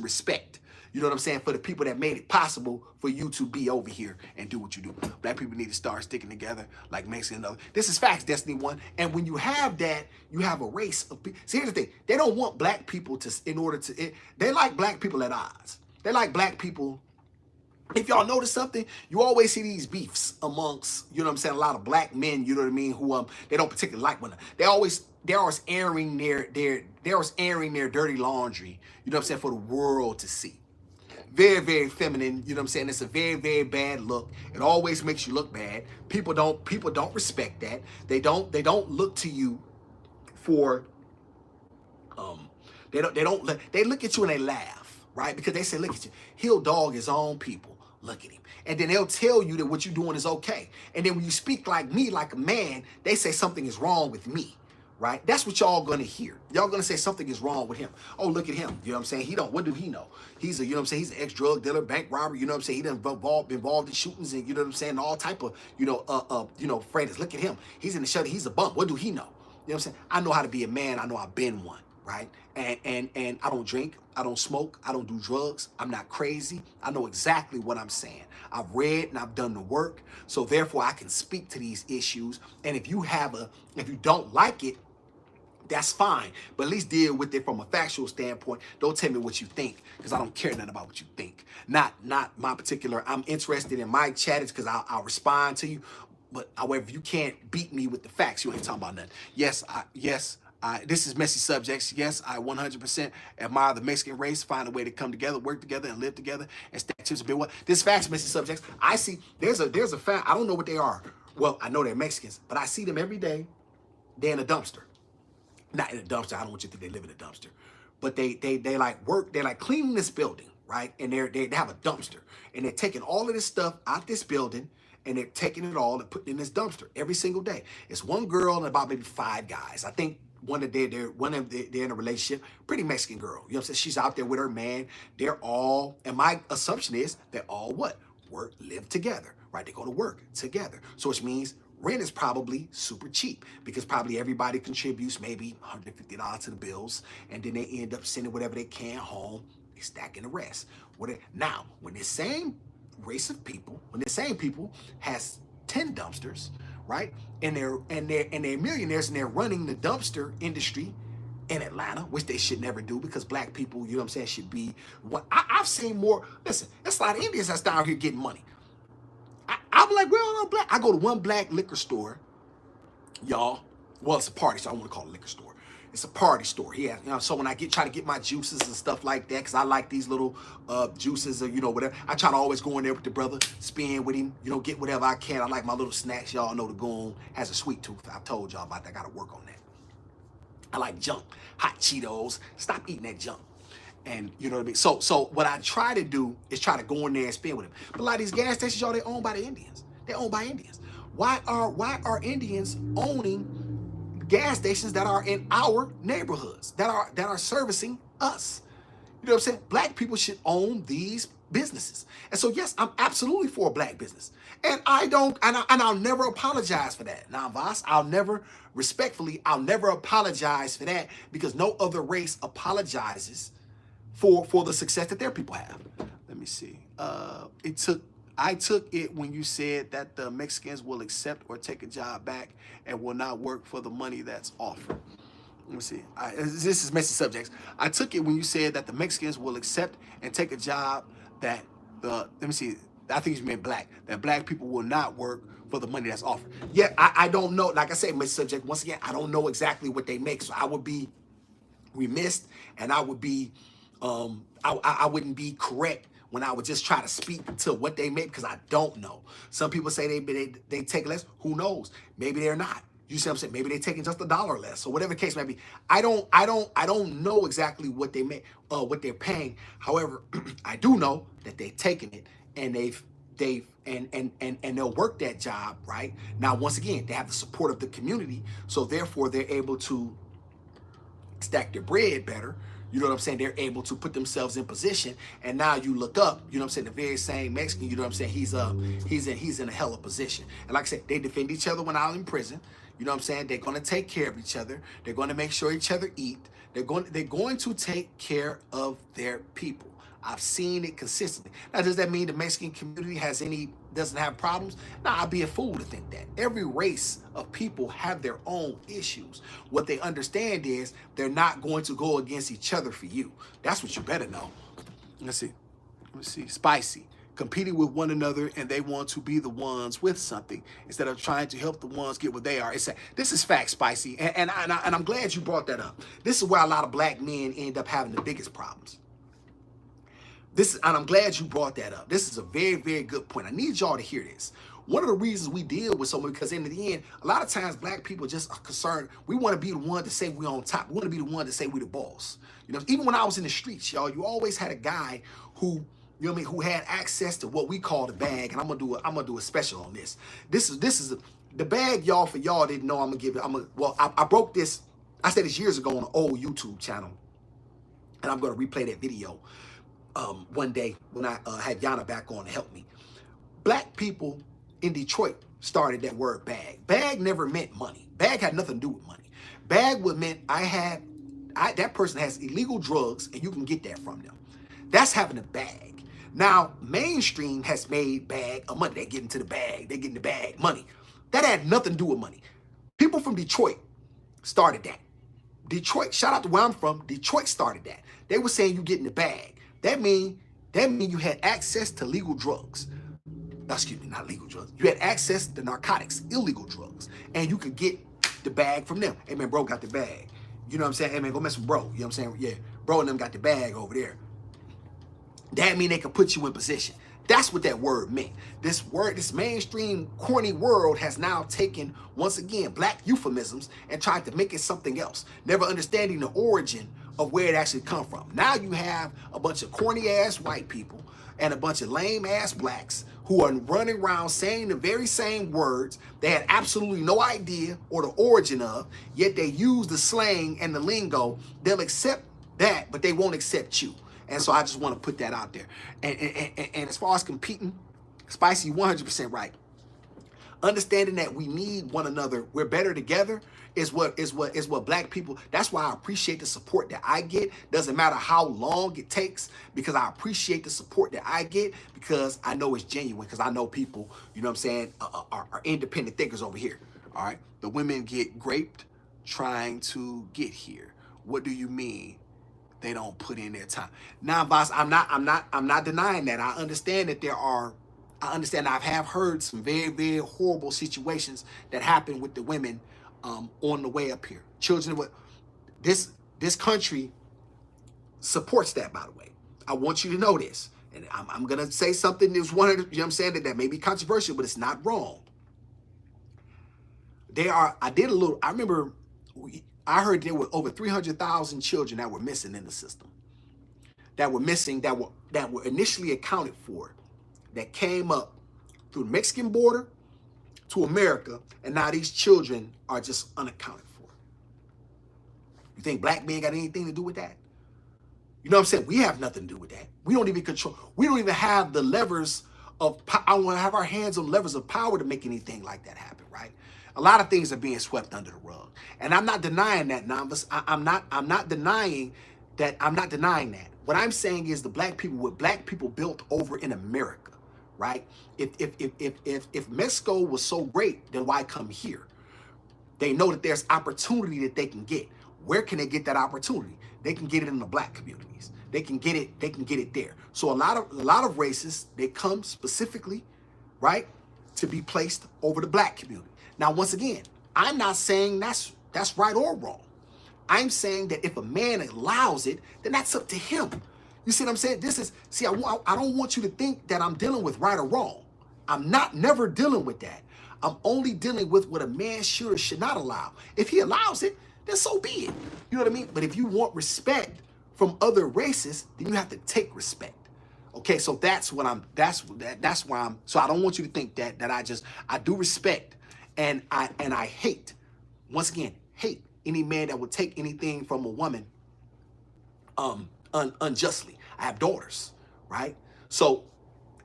respect. You know what I'm saying? For the people that made it possible for you to be over here and do what you do. Black people need to start sticking together like Mexican and other. This is facts, Destiny 1. And when you have that, you have a race of people. See, here's the thing. They don't want black people they like black people at odds. They like black people. If y'all notice something, you always see these beefs amongst, you know what I'm saying, a lot of black men, you know what I mean, who they don't particularly like one. They're always airing their dirty laundry, you know what I'm saying, for the world to see. Very, very feminine, you know what I'm saying? It's a very, very bad look. It always makes you look bad. People don't respect that. They don't look to you for they look at you and they laugh, right? Because they say, look at you. He'll dog his own people. Look at him. And then they'll tell you that what you're doing is okay. And then when you speak like me, like a man, they say something is wrong with me. Right? That's what y'all gonna hear. Y'all gonna say something is wrong with him. Oh, look at him. You know what I'm saying? What do he know? He's a, you know what I'm saying? He's an ex-drug dealer, bank robber. You know what I'm saying? He done involved in shootings and, you know what I'm saying? All type of, friends. Look at him. He's in the shutter. He's a bum. What do he know? You know what I'm saying? I know how to be a man. I know I've been one. Right? And I don't drink. I don't smoke. I don't do drugs. I'm not crazy. I know exactly what I'm saying. I've read and I've done the work. So therefore I can speak to these issues. And if you don't like it, That's fine, but at least deal with it from a factual standpoint. Don't tell me what you think, because I don't care nothing about what you think. Not my particular. I'm interested in my chat because I'll respond to you. But however, you can't beat me with the facts. You ain't talking about nothing. Yes. This is messy subjects. Yes, I 100% admire the Mexican race. Find a way to come together, work together, and live together, and stack chips and build what. This facts, messy subjects. I see. There's a fact. I don't know what they are. Well, I know they're Mexicans, but I see them every day. They're in a dumpster. Not in a dumpster. I don't want you to think they live in a dumpster, but they like work. They're like cleaning this building, right? And they have a dumpster, and they're taking all of this stuff out this building, and they're taking it all and putting it in this dumpster every single day. It's one girl and about maybe 5 guys. I think they're in a relationship. Pretty Mexican girl. You know what I'm saying? She's out there with her man. They're all, and my assumption is they're all what? Live together, right? They go to work together. So which means rent is probably super cheap because probably everybody contributes maybe $150 to the bills, and then they end up sending whatever they can home. They stacking the rest. Now, when this same race of people, when the same people has 10 dumpsters, right, and they're millionaires and they're running the dumpster industry in Atlanta, which they should never do because black people, you know what I'm saying, should be what I've seen more. Listen, there's a lot of Indians that's down here getting money. I'm like, well, I'm black. I go to one black liquor store, y'all. Well, it's a party, so I don't want to call it a liquor store. It's a party store. Yeah, you know, so when I try to get my juices and stuff like that, because I like these little juices or, you know, whatever, I try to always go in there with the brother, spin with him, you know, get whatever I can. I like my little snacks. Y'all know the Goon has a sweet tooth. I've told y'all about that. I got to work on that. I like junk, hot Cheetos. Stop eating that junk. And you know what I mean? So what I try to do is try to go in there and spend with them. But a lot of these gas stations, y'all, they're owned by the Indians. They're owned by Indians. Why are Indians owning gas stations that are in our neighborhoods, that are servicing us? You know what I'm saying? Black people should own these businesses. And so yes, I'm absolutely for a black business. And I'll never apologize for that. Now, Voss, I'll never apologize for that because no other race apologizes for the success that their people have. Let me see. I took it when you said that the Mexicans will accept or take a job back and will not work for the money that's offered. Let me see. This is messy subjects. I took it when you said that the Mexicans will accept and take a job that let me see. I think you meant black. That black people will not work for the money that's offered. Yeah, I don't know. Like I say, messy subject. Once again, I don't know exactly what they make, so I would be remiss, and I would be I wouldn't be correct when I would just try to speak to what they make because I don't know. Some people say they take less. Who knows? Maybe they're not. You see what I'm saying? Maybe they're taking just $1 less, or whatever the case may be. I don't know exactly what they make, what they're paying. However, I do know that they've taken it and they'll work that job right now. Once again, they have the support of the community, so therefore they're able to stack their bread better. You know what I'm saying? They're able to put themselves in position, and now you look up. You know what I'm saying? The very same Mexican. You know what I'm saying? He's in a hell of a position. And like I said, they defend each other when out in prison. You know what I'm saying? They're going to take care of each other. They're going to make sure each other eat. They're going to take care of their people. I've seen it consistently. Now, does that mean the Mexican community doesn't have problems? Nah, I'd be a fool to think that. Every race of people have their own issues. What they understand is they're not going to go against each other for you. That's what you better know. Let's see. Spicy. Competing with one another, and they want to be the ones with something instead of trying to help the ones get what they are. This is fact, Spicy, and I'm glad you brought that up. This is where a lot of black men end up having the biggest problems. And I'm glad you brought that up. This is a very, very good point. I need y'all to hear this. One of the reasons we deal with so many, because in the end, a lot of times black people just are concerned. We want to be the one to say we're on top. We want to be the one to say we're the boss. You know, even when I was in the streets, y'all, you always had a guy who, you know what I mean, who had access to what we call the bag. And I'm gonna do a special on this. This is the bag, y'all. For y'all didn't know, I broke this. I said this years ago on an old YouTube channel, and I'm gonna replay that video one day when I had Yana back on to help me. Black people in Detroit started that word bag. Bag never meant money. Bag had nothing to do with money. Bag would meant that person has illegal drugs and you can get that from them. That's having a bag. Now, mainstream has made bag a money. They get into the bag. They get in the bag money. That had nothing to do with money. People from Detroit started that. Detroit, shout out to where I'm from, Detroit started that. They were saying you get in the bag. That mean you had access to legal drugs. Excuse me, not legal drugs. You had access to narcotics, illegal drugs, and you could get the bag from them. Hey man, bro got the bag. You know what I'm saying? Hey man, go mess with bro. You know what I'm saying? Yeah, bro and them got the bag over there. That mean they can put you in position. That's what that word meant. This word, this mainstream corny world has now taken, once again, black euphemisms and tried to make it something else, never understanding the origin of where it actually come from. Now you have a bunch of corny ass white people and a bunch of lame ass blacks who are running around saying the very same words they had absolutely no idea or the origin of, yet they use the slang and the lingo. They'll accept that, but they won't accept you. And so I just want to put that out there. And as far as competing, Spicy, 100% right. Understanding that we need one another, we're better together, is what black people. That's why I appreciate the support that I get. Doesn't matter how long it takes, because I appreciate the support that I get, because I know it's genuine, because I know people, you know what I'm saying, are independent thinkers over here. All right. The women get raped trying to get here. What do you mean? They don't put in their time. Now, boss, I'm not denying that. I understand that I have heard some very, very horrible situations that happen with the women on the way up here. Children, this country supports that, by the way. I want you to know this. And I'm gonna say something that's you know what I'm saying, that may be controversial, but it's not wrong. I heard there were over 300,000 children that were missing in the system, that were initially accounted for, that came up through the Mexican border to America, and now these children are just unaccounted for. You think black men got anything to do with that? You know what I'm saying? We have nothing to do with that. We don't even control. We don't even have the levers of. I want to have our hands on levers of power to make anything like that happen, right? A lot of things are being swept under the rug, and I'm not denying that. I'm not denying that. I'm not denying that. What I'm saying is what black people built over in America, right? If Mexico was so great, then why come here? They know that there's opportunity that they can get. Where can they get that opportunity? They can get it in the black communities. They can get it there. So a lot of races, they come specifically, right, to be placed over the black community. Now, once again, I'm not saying that's right or wrong. I'm saying that if a man allows it, then that's up to him. You see what I'm saying? I don't want you to think that I'm dealing with right or wrong. I'm never dealing with that. I'm only dealing with what a man should or should not allow. If he allows it, then so be it. You know what I mean? But if you want respect from other races, then you have to take respect. Okay, so that's why I'm. So I don't want you to think that I do respect. And I hate, once again, hate any man that would take anything from a woman unjustly. I have daughters, right? So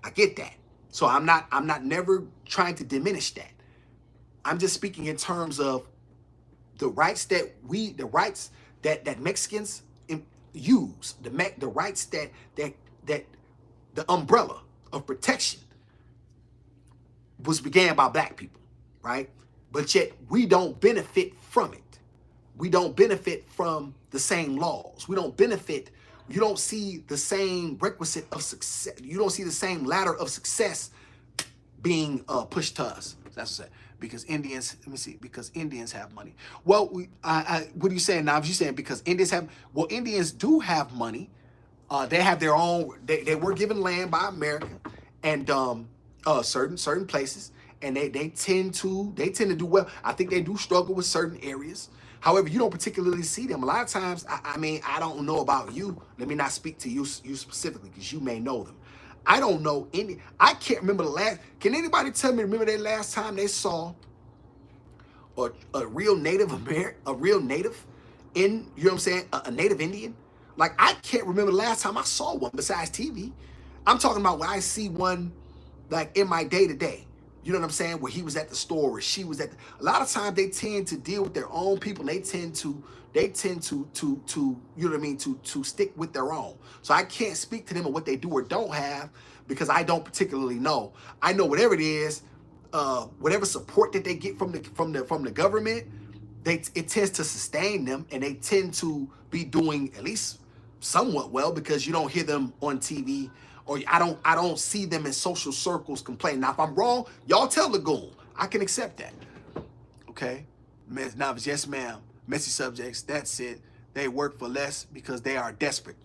I get that. So I'm not never trying to diminish that. I'm just speaking in terms of the rights that Mexicans use, the rights that the umbrella of protection was began by black people. Right? But yet we don't benefit from it. We don't benefit from the same laws. We don't benefit. You don't see the same requisite of success. You don't see the same ladder of success being pushed to us. That's what because Indians. Let me see. Because Indians have money. Well, what are you saying now? You saying because Indians have? Well, Indians do have money. They have their own. They were given land by America, and certain places. And they tend to do well. I think they do struggle with certain areas. However, you don't particularly see them. A lot of times, I don't know about you. Let me not speak to you specifically, because you may know them. I don't know any. I can't remember the last. Can anybody tell me? Remember that last time they saw a real Native American, a real Native in, you know what I'm saying, a Native Indian? Like, I can't remember the last time I saw one besides TV. I'm talking about when I see one, like, in my day to day. You know what I'm saying? Where he was at the store, or she was at a lot of times they tend to deal with their own people. And they tend to you know what I mean, to stick with their own. So I can't speak to them on what they do or don't have, because I don't particularly know. I know whatever it is, whatever support that they get from the government, it tends to sustain them, and they tend to be doing at least somewhat well because you don't hear them on TV, or I don't see them in social circles complaining. Now, if I'm wrong, y'all tell the Goon. I can accept that. Okay? Now, yes, ma'am. Messy subjects, that's it. They work for less because they are desperate.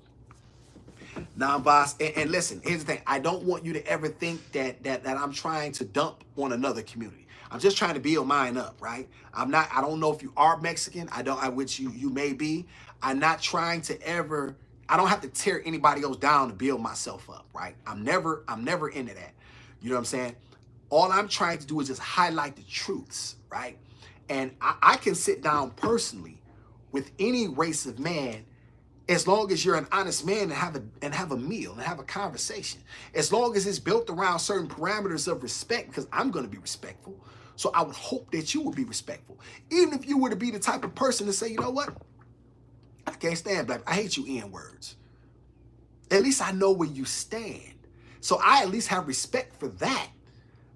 Non-boss, and listen, here's the thing. I don't want you to ever think that I'm trying to dump on another community. I'm just trying to build mine up, right? I don't know if you are Mexican. Which you may be. I'm not trying to ever, I don't have to tear anybody else down to build myself up, right? I'm never into that. You know what I'm saying? All I'm trying to do is just highlight the truths, right? And I can sit down personally with any race of man, as long as you're an honest man, and have a meal and have a conversation. As long as it's built around certain parameters of respect, because I'm going to be respectful. So I would hope that you would be respectful. Even if you were to be the type of person to say, you know what? I can't stand black. I hate you N-words. At least I know where you stand. So I at least have respect for that.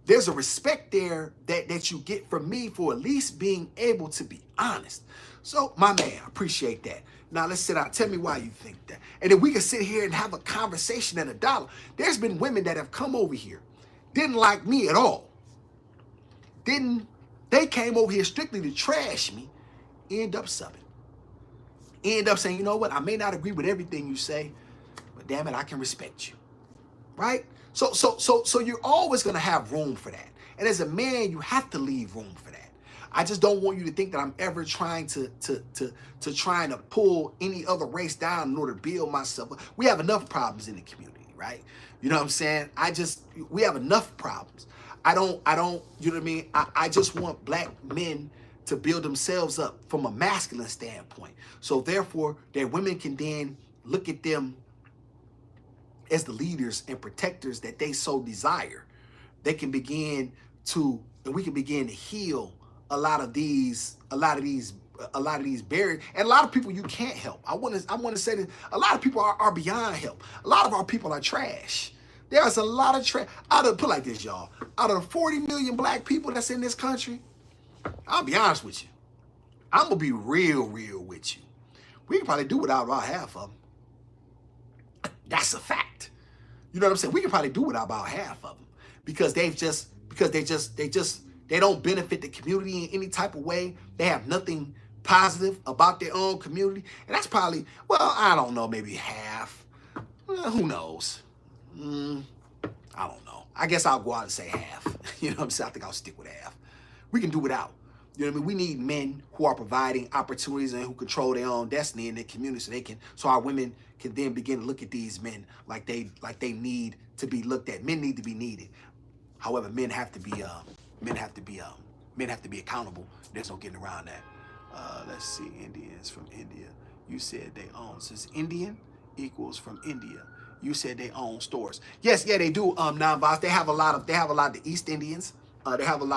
There's a respect there that you get from me for at least being able to be honest. So, my man, I appreciate that. Now, let's sit down. Tell me why you think that. And then we can sit here and have a conversation at $1. There's been women that have come over here, didn't like me at all. They came over here strictly to trash me, end up subbing. End up saying, you know what, I may not agree with everything you say, but damn it, I can respect you. Right? So you're always going to have room for that. And as a man, you have to leave room for that. I just don't want you to think that I'm ever trying to pull any other race down in order to build myself up. We have enough problems in the community, right? You know what I'm saying? We have enough problems. I don't, you know what I mean? I just want black men to build themselves up from a masculine standpoint. So therefore, their women can then look at them as the leaders and protectors that they so desire. They can begin to, and we can begin to heal a lot of these barriers, and a lot of people you can't help. I want to say that a lot of people are beyond help. A lot of our people are trash. There's a lot of trash. Put it like this, y'all. Out of the 40 million black people that's in this country, I'll be honest with you. I'm gonna be real with you. We can probably do without about half of them. That's a fact. You know what I'm saying? We can probably do without about half of them because they don't benefit the community in any type of way. They have nothing positive about their own community. And that's probably, well, I don't know, maybe half. Who knows? I don't know. I guess I'll go out and say half. You know what I'm saying? I think I'll stick with half. We can do without. You know what I mean? We need men who are providing opportunities and who control their own destiny in their community, so our women can then begin to look at these men like they need to be looked at. Men need to be needed. However, men have to be accountable. There's no getting around that. Let's see, Indians from India. You said they own. Since Indian equals from India, you said they own stores. Yes, yeah, they do. Non-boss. They have a lot of the East Indians. They have the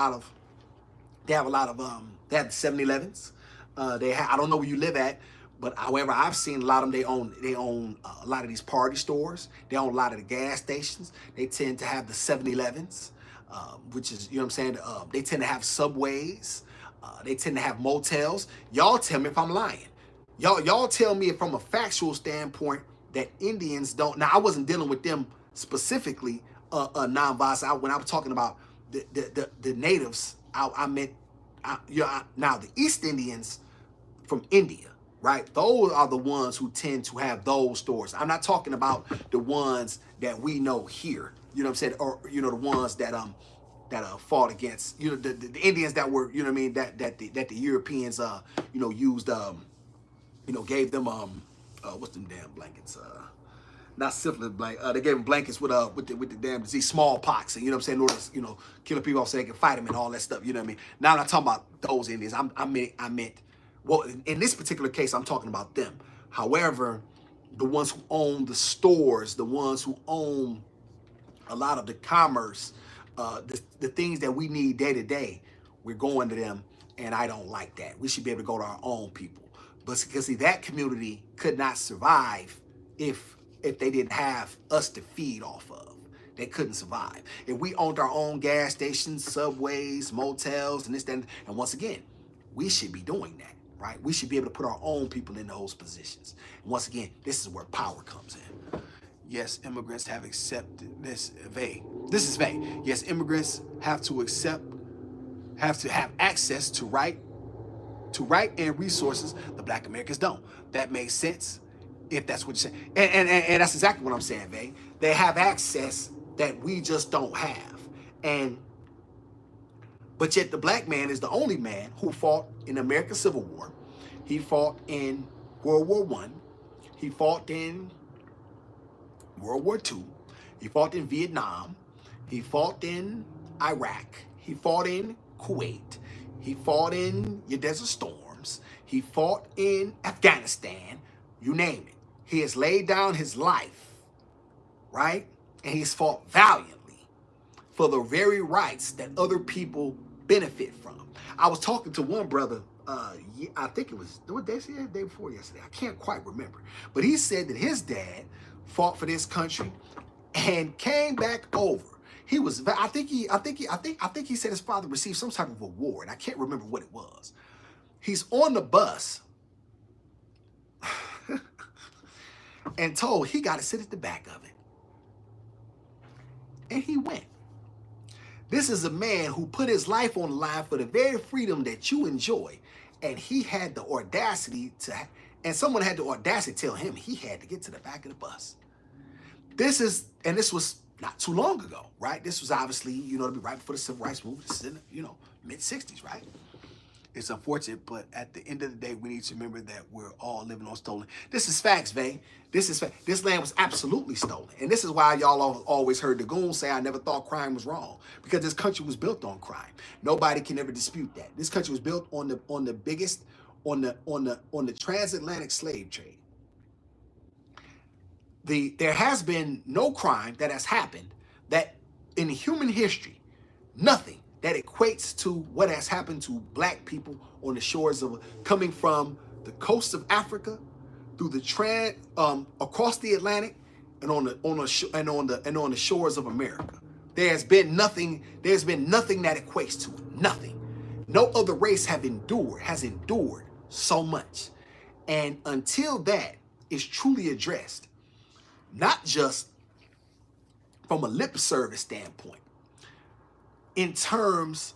7-Elevens. I don't know where you live at, but however, I've seen a lot of them. They own a lot of these party stores. They own a lot of the gas stations. They tend to have the 7-Elevens, which is, you know what I'm saying? They tend to have subways. They tend to have motels. Y'all tell me if I'm lying. Y'all tell me if from a factual standpoint that Indians don't. Now, I wasn't dealing with them specifically, non-boss. When I was talking about the natives, I meant, now the East Indians from India, right? Those are the ones who tend to have those stores. I'm not talking about the ones that we know here, you know what I'm saying? Or, you know, the ones that fought against, you know, the Indians that were, you know what I mean, that the Europeans, you know, used, you know, gave them, what's them damn blankets? Not syphilis blanket. They gave them blankets with the damn disease, smallpox, and you know what I'm saying, in order to, you know, kill people off so they can fight them and all that stuff. You know what I mean? Now I'm not talking about those Indians. I meant, well, in this particular case, I'm talking about them. However, the ones who own the stores, the ones who own a lot of the commerce, the things that we need day to day, we're going to them, and I don't like that. We should be able to go to our own people. But because see, that community could not survive if they didn't have us to feed off of. They couldn't survive. If we owned our own gas stations, subways, motels, and this, that, and once again, we should be doing that, right? We should be able to put our own people in those positions. And once again, this is where power comes in. Yes, immigrants have accepted this vague. This is vague. Yes, immigrants have to have access to right and resources the Black Americans don't. That makes sense if that's what you're saying. And that's exactly what I'm saying, Vay. They have access that we just don't have. But yet the black man is the only man who fought in the American Civil War. He fought in World War I. He fought in World War II. He fought in Vietnam. He fought in Iraq. He fought in Kuwait. He fought in your Desert Storms. He fought in Afghanistan. You name it. He has laid down his life, right? And he's fought valiantly for the very rights that other people benefit from. I was talking to one brother, I think it was, what day the day before yesterday? I can't quite remember. But he said that his dad fought for this country and came back over. He was, I think he said his father received some type of award. I can't remember what it was. He's on the bus and told he got to sit at the back of it. And he went. This is a man who put his life on the line for the very freedom that you enjoy. And he had the audacity to, and someone had the audacity to tell him he had to get to the back of the bus. This was not too long ago, right? This was obviously, to be right before the Civil Rights Movement. This is in the, mid-60s, right? It's unfortunate, but at the end of the day, we need to remember that we're all living on stolen. This is facts, Vay. This is fact. This land was absolutely stolen. And this is why y'all always heard the Goon say, I never thought crime was wrong. Because this country was built on crime. Nobody can ever dispute that. This country was built on the transatlantic slave trade. There has been no crime that has happened that in human history, nothing that equates to what has happened to black people on the shores of, coming from the coast of Africa through the across the Atlantic and on the shores of America. There's been nothing that equates to it. Nothing. No other race has endured so much. And until that is truly addressed, not just from a lip service standpoint, in terms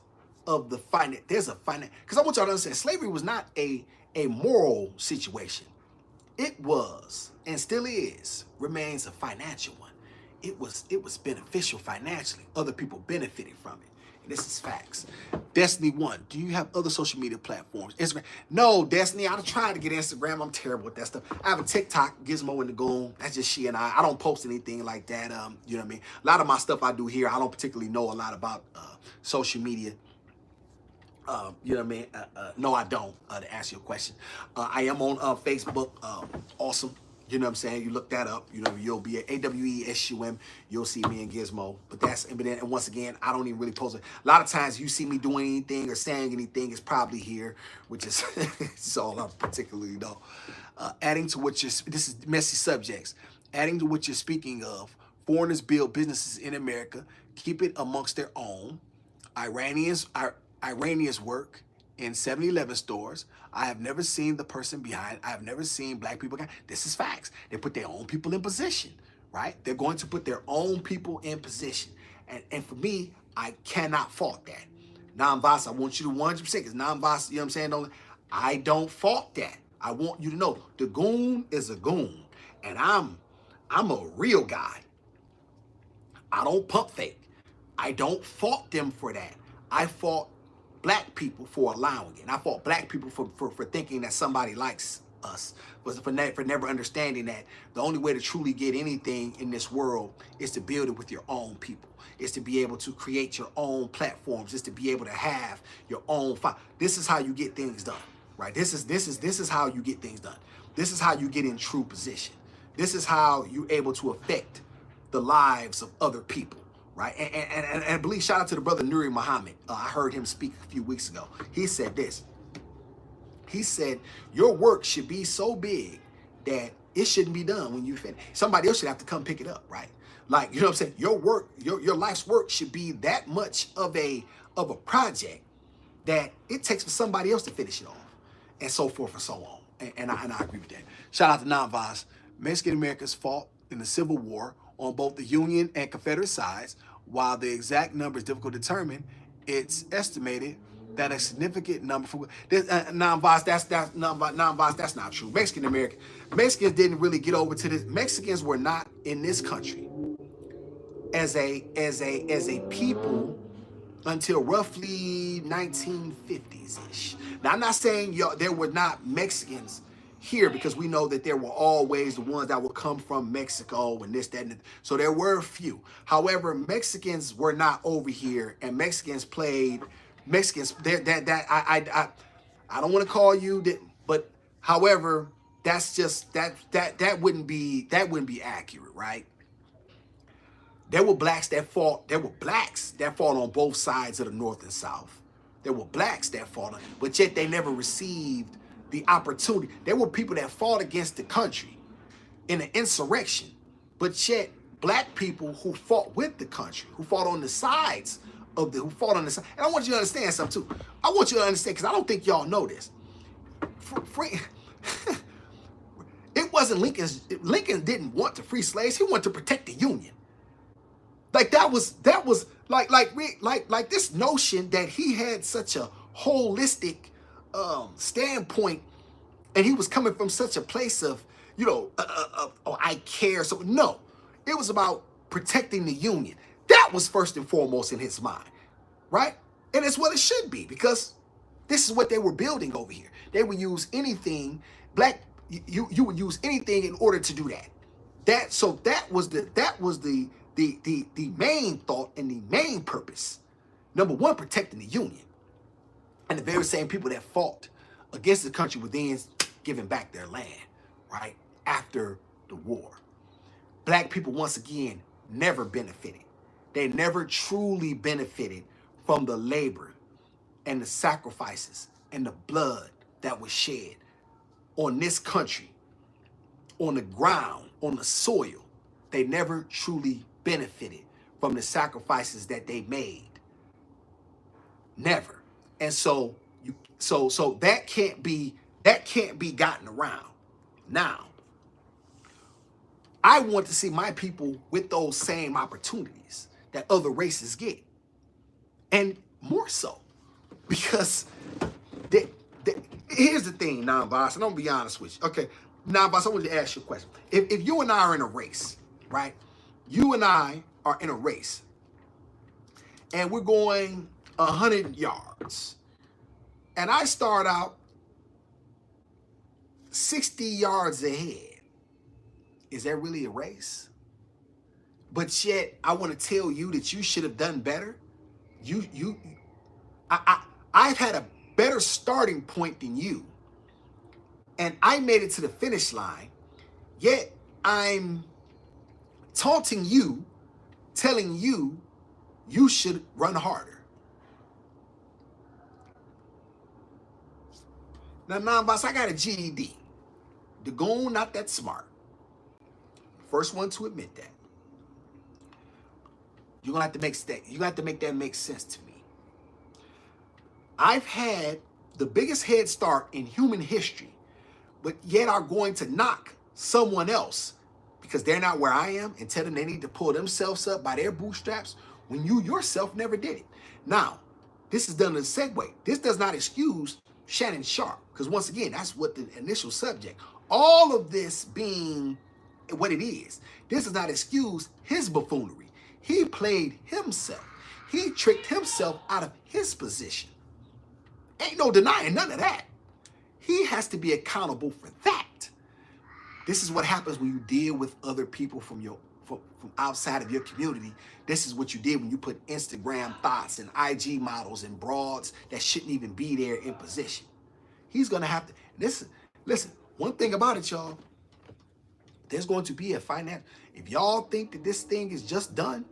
of the finance, there's a finance, because I want y'all to understand, slavery was not a moral situation. It was, and still is, remains a financial one. It was beneficial financially. Other people benefited from it. And this is facts. Destiny 1, do you have other social media platforms? Instagram? No, Destiny, I've tried to get Instagram. I'm terrible with that stuff. I have a TikTok, Gizmo and the Goon. That's just she and I. I don't post anything like that. You know what I mean? A lot of my stuff I do here, I don't particularly know a lot about social media. You know what I mean? No, I don't, to answer your question. I am on Facebook. Awesome. You know what I'm saying? You look that up. You'll be at AWESUM. You'll see me and Gizmo. And once again, I don't even really post it. A lot of times you see me doing anything or saying anything, it's probably here, which is it's all I particularly know. Adding to what this is messy subjects. Adding to what you're speaking of, foreigners build businesses in America, keep it amongst their own. Iranians work in 7-Eleven stores. I have never seen the person behind. I have never seen black people. This is facts. They put their own people in position, right? They're going to put their own people in position. And for me, I cannot fault that. Non-violence, I want you to 100%, because non-violence, you know what I'm saying? I don't fault that. I want you to know the Goon is a Goon. And I'm a real guy. I don't pump fake. I don't fault them for that. I fault black people for allowing it. And I fought black people for thinking that somebody likes us, for never understanding that the only way to truly get anything in this world is to build it with your own people. Is to be able to create your own platforms. Is to be able to have your own This is how you get things done, right? This is how you get things done. This is how you get in true position. This is how you're able to affect the lives of other people. Right, and I believe, shout out to the brother Nuri Muhammad. I heard him speak a few weeks ago. He said this. He said, your work should be so big that it shouldn't be done when you finish. Somebody else should have to come pick it up, right? Like, you know what I'm saying? Your work, your life's work should be that much of a project that it takes for somebody else to finish it off, and so forth and so on. And I agree with that. Shout out to Non-Violence. Mexican Americans fought in the Civil War on both the Union and Confederate sides. While the exact number is difficult to determine, it's estimated that a significant number for Non-Violence. Non-Violence. That's not true. Mexicans didn't really get over to this. Mexicans were not in this country as a people until roughly 1950s-ish. Now, I'm not saying there were not Mexicans here, because we know that there were always the ones that would come from Mexico and this, that, and that. So there were a few. However, Mexicans were not over here, and Mexicans, I don't want to call you that, but however, that's just that wouldn't be accurate, right? There were blacks that fought. There were blacks that fought on both sides of the North and South. There were blacks that fought, but yet they never received the opportunity. There were people that fought against the country in an insurrection, but yet black people who fought with the country, who fought on the sides of the, who fought on the side. And I want you to understand something too. I want you to understand, because I don't think y'all know this. It wasn't Lincoln's. Lincoln didn't want to free slaves. He wanted to protect the Union. Like that was like this notion that he had such a holistic standpoint, and he was coming from such a place of, oh, I care. So no, it was about protecting the Union. That was first and foremost in his mind, right? And it's what it should be, because this is what they were building over here. They would use anything, you would use anything in order to do that. That was the main thought and the main purpose. Number one, protecting the Union. And the very same people that fought against the country were then giving back their land, right? After the war. Black people, once again, never benefited. They never truly benefited from the labor and the sacrifices and the blood that was shed on this country, on the ground, on the soil. They never truly benefited from the sacrifices that they made. Never. And so that can't be gotten around. Now, I want to see my people with those same opportunities that other races get, and more so, because here's the thing, Non-Violence, and I'm gonna be honest with you. Okay, Non-Violence, I want to ask you a question. If you and I are in a race, right? You and I are in a race, and we're going 100 yards, and I start out 60 yards ahead. Is that really a race? But yet, I want to tell you that you should have done better. I've had a better starting point than you, and I made it to the finish line, yet I'm taunting you, telling you you should run harder. Now, Non-Violence, I got a GED. The Goon, not that smart. First one to admit that. You're gonna have to make that make sense to me. I've had the biggest head start in human history, but yet are going to knock someone else because they're not where I am and tell them they need to pull themselves up by their bootstraps when you yourself never did it. Now, this is done as a segue. This does not excuse Shannon Sharpe, because once again, that's what the initial subject. All of this being what it is, this does not excuse his buffoonery. He played himself. He tricked himself out of his position. Ain't no denying none of that. He has to be accountable for that. This is what happens when you deal with other people from outside of your community. This is what you did when you put Instagram thoughts and IG models and broads that shouldn't even be there in position. He's gonna have to listen. One thing about it, y'all. There's going to be a finance. If y'all think that this thing is just done,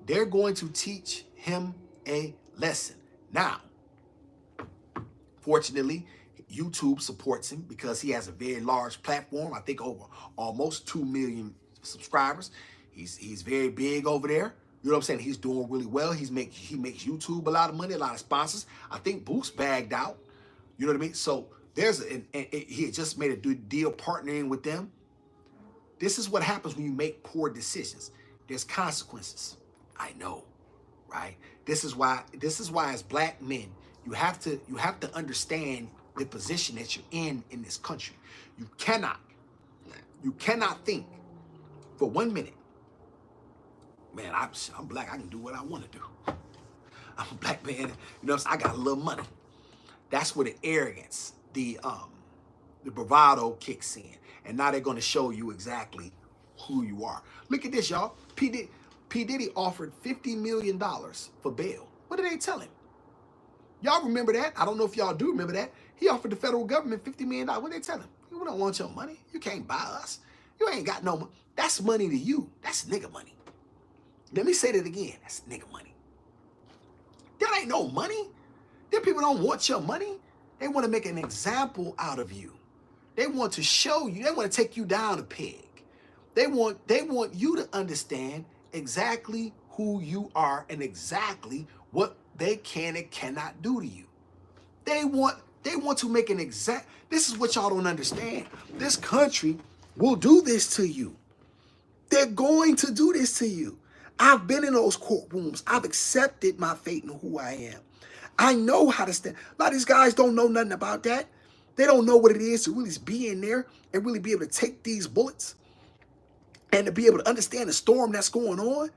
they're going to teach him a lesson. Now, fortunately, YouTube supports him because he has a very large platform. I think over almost 2 million subscribers. He's very big over there, You know what I'm saying? He's doing really well. He makes YouTube a lot of money, a lot of sponsors. I think Boost bagged out. You know what I mean? So there's he had just made a deal partnering with them. This is what happens when you make poor decisions. There's consequences. I know, right? This is why as black men, you have to understand the position that you're in this country. You cannot think for 1 minute, man, I'm black, I can do what I want to do. I'm a black man, you know what I'm saying? I got a little money. That's where the arrogance, the bravado kicks in. And now they're going to show you exactly who you are. Look at this, y'all. P. Diddy offered $50 million for bail. What did they tell him? Y'all remember that? I don't know if y'all do remember that. He offered the federal government $50 million. What did they tell him? We don't want your money. You can't buy us. You ain't got no money. That's money to you. That's nigga money. Let me say that again. That's nigga money. That ain't no money. Them people don't want your money. They want to make an example out of you. They want to show you. They want to take you down a peg. They want you to understand exactly who you are and exactly what they can and cannot do to you. They want to make an exact. This is what y'all don't understand. This country will do this to you. They're going to do this to you. I've been in those courtrooms. I've accepted my fate and who I am. I know how to stand. A lot of these guys don't know nothing about that. They don't know what it is to really be in there and really be able to take these bullets and to be able to understand the storm that's going on.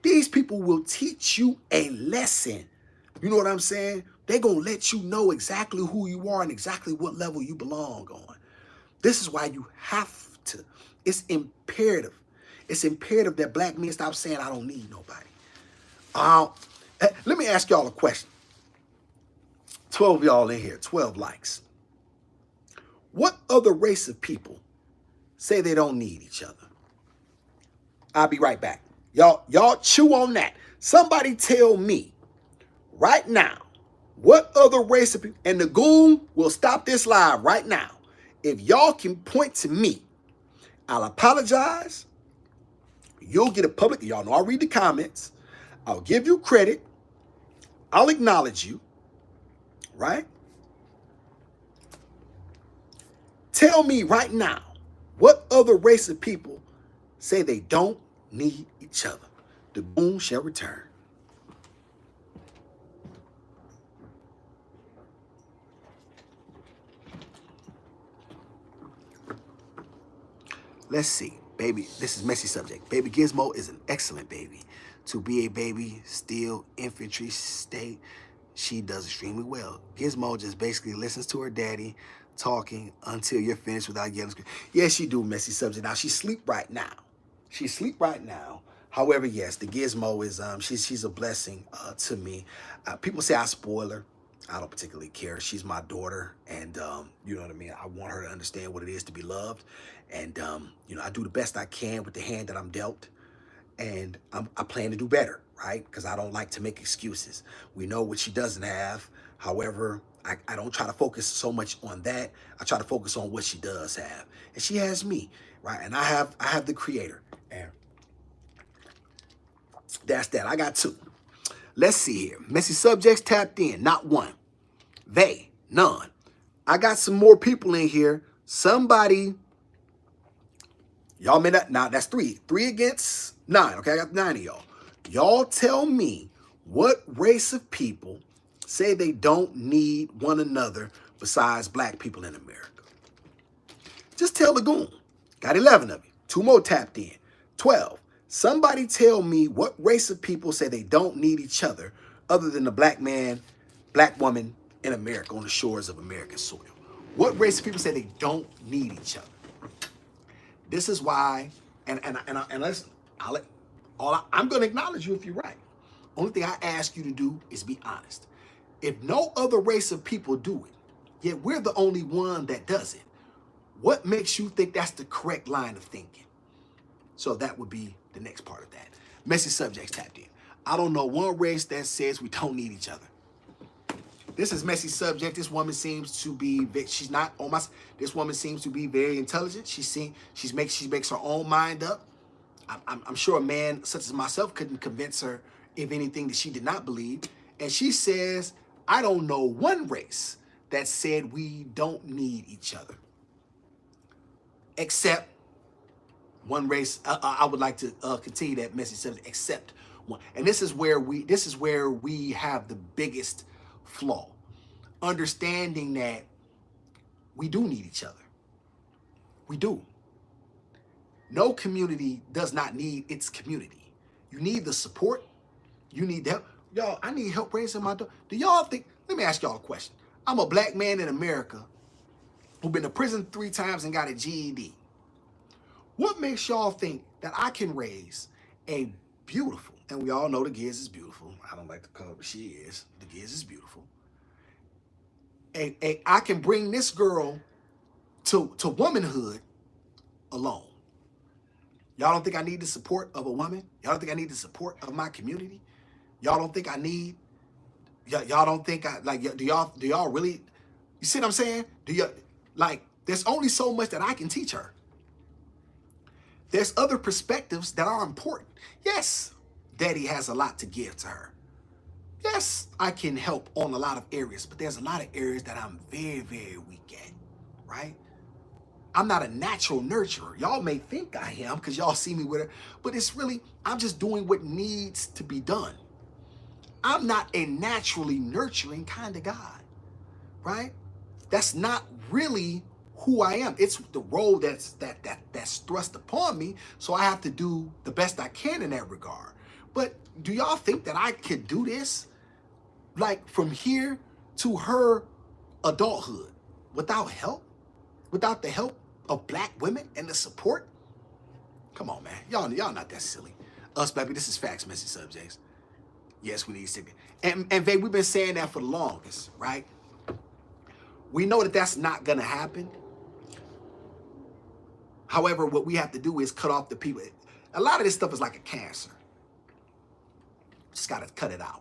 These people will teach you a lesson. You know what I'm saying? They're going to let you know exactly who you are and exactly what level you belong on. This is why you have to. It's imperative. It's imperative that black men stop saying, I don't need nobody. Let me ask y'all a question. 12 of y'all in here, 12 likes. What other race of people say they don't need each other? I'll be right back. Y'all chew on that. Somebody tell me right now, what other race of people, and the Goon will stop this live right now. If y'all can point to me, I'll apologize. You'll get a public, y'all know I'll read the comments. I'll give you credit. I'll acknowledge you, right? Tell me right now, what other race of people say they don't need each other? The Goon shall return. Let's see. Baby, this is messy subject. Baby Gizmo is an excellent baby. To be a baby, still infantry state, she does extremely well. Gizmo just basically listens to her daddy talking until you're finished without yelling. Yes, she do, messy subject. Now, she sleep right now. She sleep right now. However, yes, the Gizmo is, she's a blessing to me. People say I spoil her. I don't particularly care. She's my daughter, and you know what I mean? I want her to understand what it is to be loved. And, you know, I do the best I can with the hand that I'm dealt. And I plan to do better, right? Because I don't like to make excuses. We know what she doesn't have. However, I don't try to focus so much on that. I try to focus on what she does have. And she has me, right? And I have the creator. And that's that. I got two. Let's see here. Messy subjects tapped in. Not one. They. None. I got some more people in here. Somebody. Y'all may not. Now, that's three. 3 against 9. Okay, I got 9 of y'all. Y'all tell me what race of people say they don't need one another besides black people in America. Just tell the Goon. Got 11 of you. 2 more tapped in. 12. Somebody tell me what race of people say they don't need each other than the black man, black woman in America on the shores of American soil. What race of people say they don't need each other? This is why, and listen, I'm going to acknowledge you if you're right. Only thing I ask you to do is be honest. If no other race of people do it, yet we're the only one that does it, what makes you think that's the correct line of thinking? So that would be the next part of that. Messy subjects tapped in. I don't know one race that says we don't need each other. This is messy subject. This woman seems to be, she's not on my, this woman seems to be very intelligent. She makes her own mind up. I'm sure a man such as myself couldn't convince her of anything that she did not believe. And she says, I don't know one race that said we don't need each other, except one race. I would like to continue that message, except one. And this is where we have the biggest flaw, understanding that we do need each other. We do. No community does not need its community. You need the support. You need help. Y'all, I need help raising my daughter. Do y'all think, let me ask y'all a question. I'm a black man in America who's been to prison 3 times and got a GED. What makes y'all think that I can raise a beautiful, and we all know the Giz is beautiful. I don't like to call her, but she is. The Giz is beautiful. I can bring this girl to womanhood alone. Y'all don't think I need the support of a woman? Y'all don't think I need the support of my community? Y'all don't think I need, y'all don't think I, like, do y'all really, you see what I'm saying? There's only so much that I can teach her. There's other perspectives that are important. Yes, daddy has a lot to give to her. Yes, I can help on a lot of areas, but there's a lot of areas that I'm very, very weak at, right? I'm not a natural nurturer. Y'all may think I am because y'all see me with her, but it's really, I'm just doing what needs to be done. I'm not a naturally nurturing kind of guy, right? That's not really who I am. It's the role that's thrust upon me, so I have to do the best I can in that regard. But do y'all think that I could do this, like, from here to her adulthood without help? Without the help of black women and the support? Come on, man. Y'all not that silly. Us, baby, this is Facts, Messy Subjects. Yes, we need sick. And babe, we've been saying that for the longest, right? We know that that's not going to happen. However, what we have to do is cut off the people. A lot of this stuff is like a cancer. Just got to cut it out.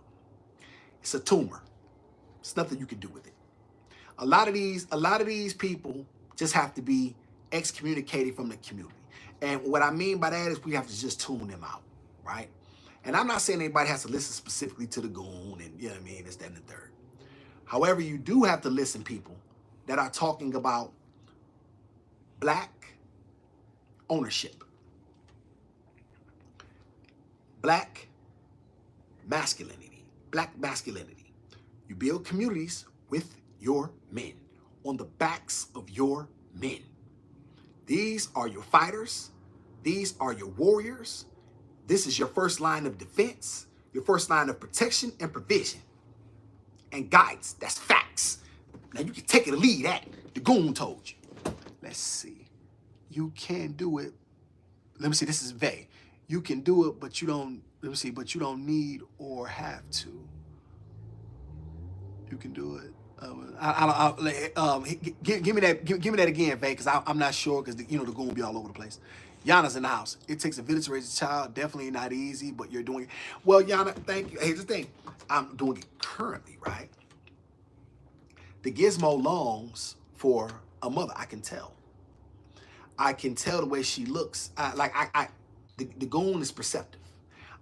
It's a tumor. There's nothing you can do with it. A lot of these people just have to be excommunicated from the community. And what I mean by that is we have to just tune them out, right? And I'm not saying anybody has to listen specifically to the Goon and, you know what I mean, this, that, and the third. However, you do have to listen, people that are talking about black ownership, black masculinity, black masculinity. You build communities with your men, on the backs of your men. These are your fighters. These are your warriors. This is your first line of defense, your first line of protection and provision and guidance. That's facts. Now you can take it or leave that. The Goon told you. Let's see. You can do it. Let me see. This is vague. You can do it, but you don't. Let me see. But you don't need or have to. You can do it. Give me that again, Vay, because I'm not sure, because the Goon will be all over the place. Yana's in the house. It takes a village to raise a child. Definitely not easy, but you're doing it. Well, Yana, thank you. Here's the thing. I'm doing it currently, right? The gizmo longs for a mother. I can tell. I can tell the way she looks. The Goon is perceptive.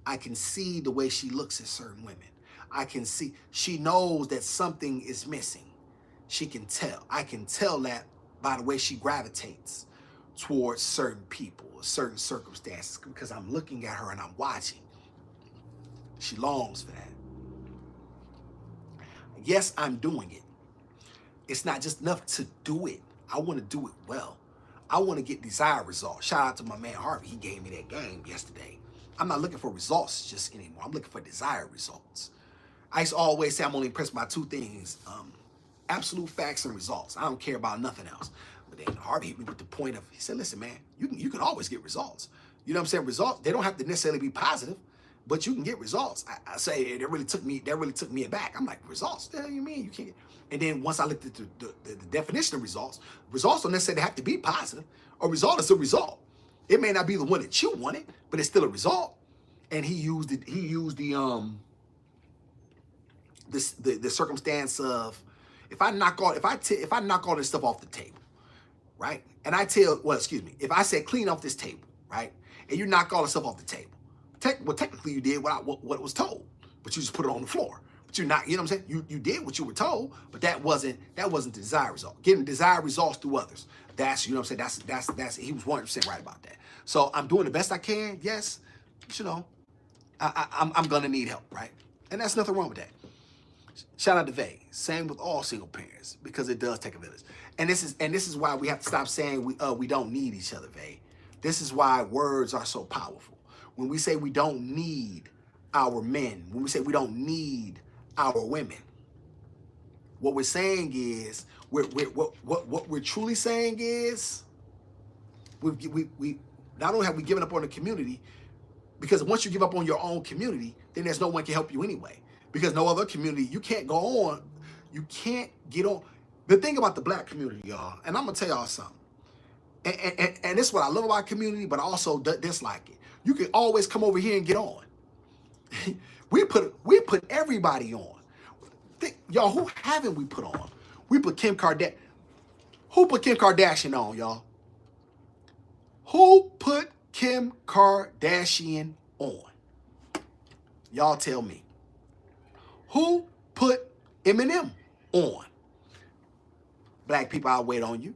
I can see the way she looks at certain women. I can see, she knows that something is missing. She can tell. I can tell that by the way she gravitates towards certain people, certain circumstances, because I'm looking at her and I'm watching. She longs for that. Yes, I'm doing it. It's not just enough to do it. I want to do it well. I want to get desired results. Shout out to my man Harvey. He gave me that game yesterday. I'm not looking for results just anymore. I'm looking for desired results. I used to always say I'm only impressed by 2 things, absolute facts and results. I don't care about nothing else. But then Harvey hit me with the point of, he said, listen, man, you can always get results. You know what I'm saying? Results, they don't have to necessarily be positive, but you can get results. I say that really took me aback. I'm like, results? What the hell you mean? You can't get? And then once I looked at the definition of results don't necessarily have to be positive. A result is a result. It may not be the one that you wanted, but it's still a result. And he used the circumstance of, if I knock all this stuff off the table, right? And if I say clean off this table, right? And you knock all the stuff off the table. Well, technically you did what was told, but you just put it on the floor. But you're not, you know what I'm saying? You did what you were told, but that wasn't the desired result. Getting desired results through others. That's, you know what I'm saying? That's he was 100% right about that. So I'm doing the best I can. Yes, you know, I'm gonna need help, right? And that's nothing wrong with that. Shout out to Vay. Same with all single parents, because it does take a village. And this is why we have to stop saying we don't need each other, Vay. This is why words are so powerful. When we say we don't need our men, when we say we don't need our women, what we're saying is what we're truly saying is we not only have we given up on the community, because once you give up on your own community, then there's no one can help you anyway. Because no other community, you can't go on, you can't get on. The thing about the black community, y'all, and I'm gonna tell y'all something, and this is what I love about our community, but I also dislike it. You can always come over here and get on. we put everybody on. Y'all, who haven't we put on? We put Kim Kardashian. Who put Kim Kardashian on, y'all? Who put Kim Kardashian on? Y'all tell me. Who put Eminem on? Black people, I'll wait on you.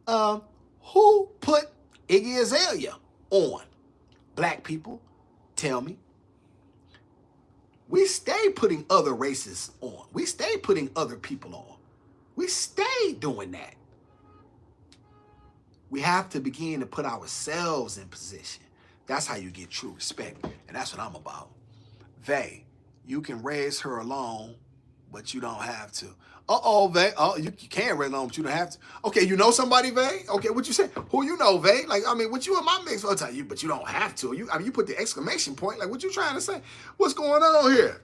Who put Iggy Azalea on? Black people, tell me. We stay putting other races on. We stay putting other people on. We stay doing that. We have to begin to put ourselves in position. That's how you get true respect. And that's what I'm about. Vay, you can raise her alone, but you don't have to. Uh-oh, Vay. Oh, you can raise her alone, but you don't have to. Okay, you know somebody, Vay? Okay, what you say? Who you know, Vay? Like, I mean, what you in my mix? I'll tell you, but you don't have to. You put the exclamation point. Like, what you trying to say? What's going on here?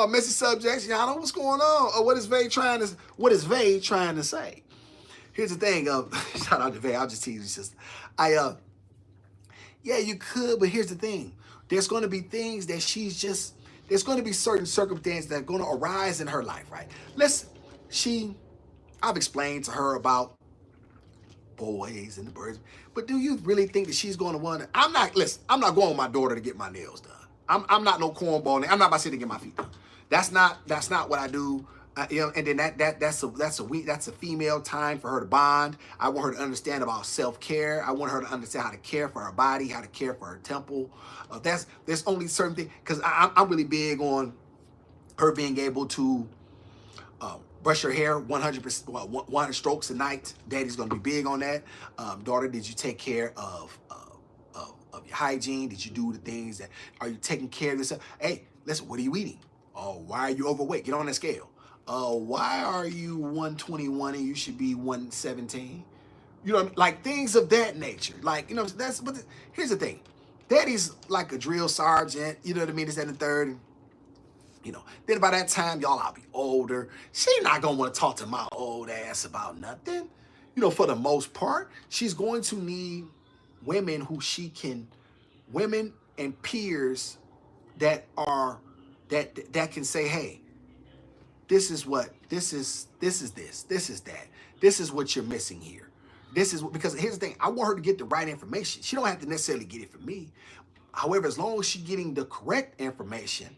Messy subjects, y'all know what's going on. What is Vay trying to say? Here's the thing. Shout out to Vay. I'll just tease you, sister. Yeah, you could, but here's the thing. There's going to be things that there's going to be certain circumstances that are going to arise in her life, right? I've explained to her about boys and the birds, but do you really think that she's going to want to? I'm not going with my daughter to get my nails done. I'm not no cornball. I'm not about to sit and get my feet done. That's not what I do. And then that's a female time for her to bond. I want her to understand about self-care. I want her to understand how to care for her body, how to care for her temple. There's only certain things, because I'm really big on her being able to brush her hair 100%, 100 strokes a night. Daddy's gonna be big on that. Daughter, did you take care of your hygiene? Did you do the things that, are you taking care of yourself? Hey, listen, what are you eating? Oh, why are you overweight? Get on that scale. Why are you 121 and you should be 117? You know what I mean? Like things of that nature. Like, you know, but here's the thing. Daddy's like a drill sergeant, you know what I mean? This, that, and the third. And, you know, then by that time, y'all, I'll be older. She not gonna want to talk to my old ass about nothing. You know, for the most part, she's going to need women women and peers that can say, hey, this is that. This is what you're missing here. Because here's the thing, I want her to get the right information. She don't have to necessarily get it from me. However, as long as she's getting the correct information,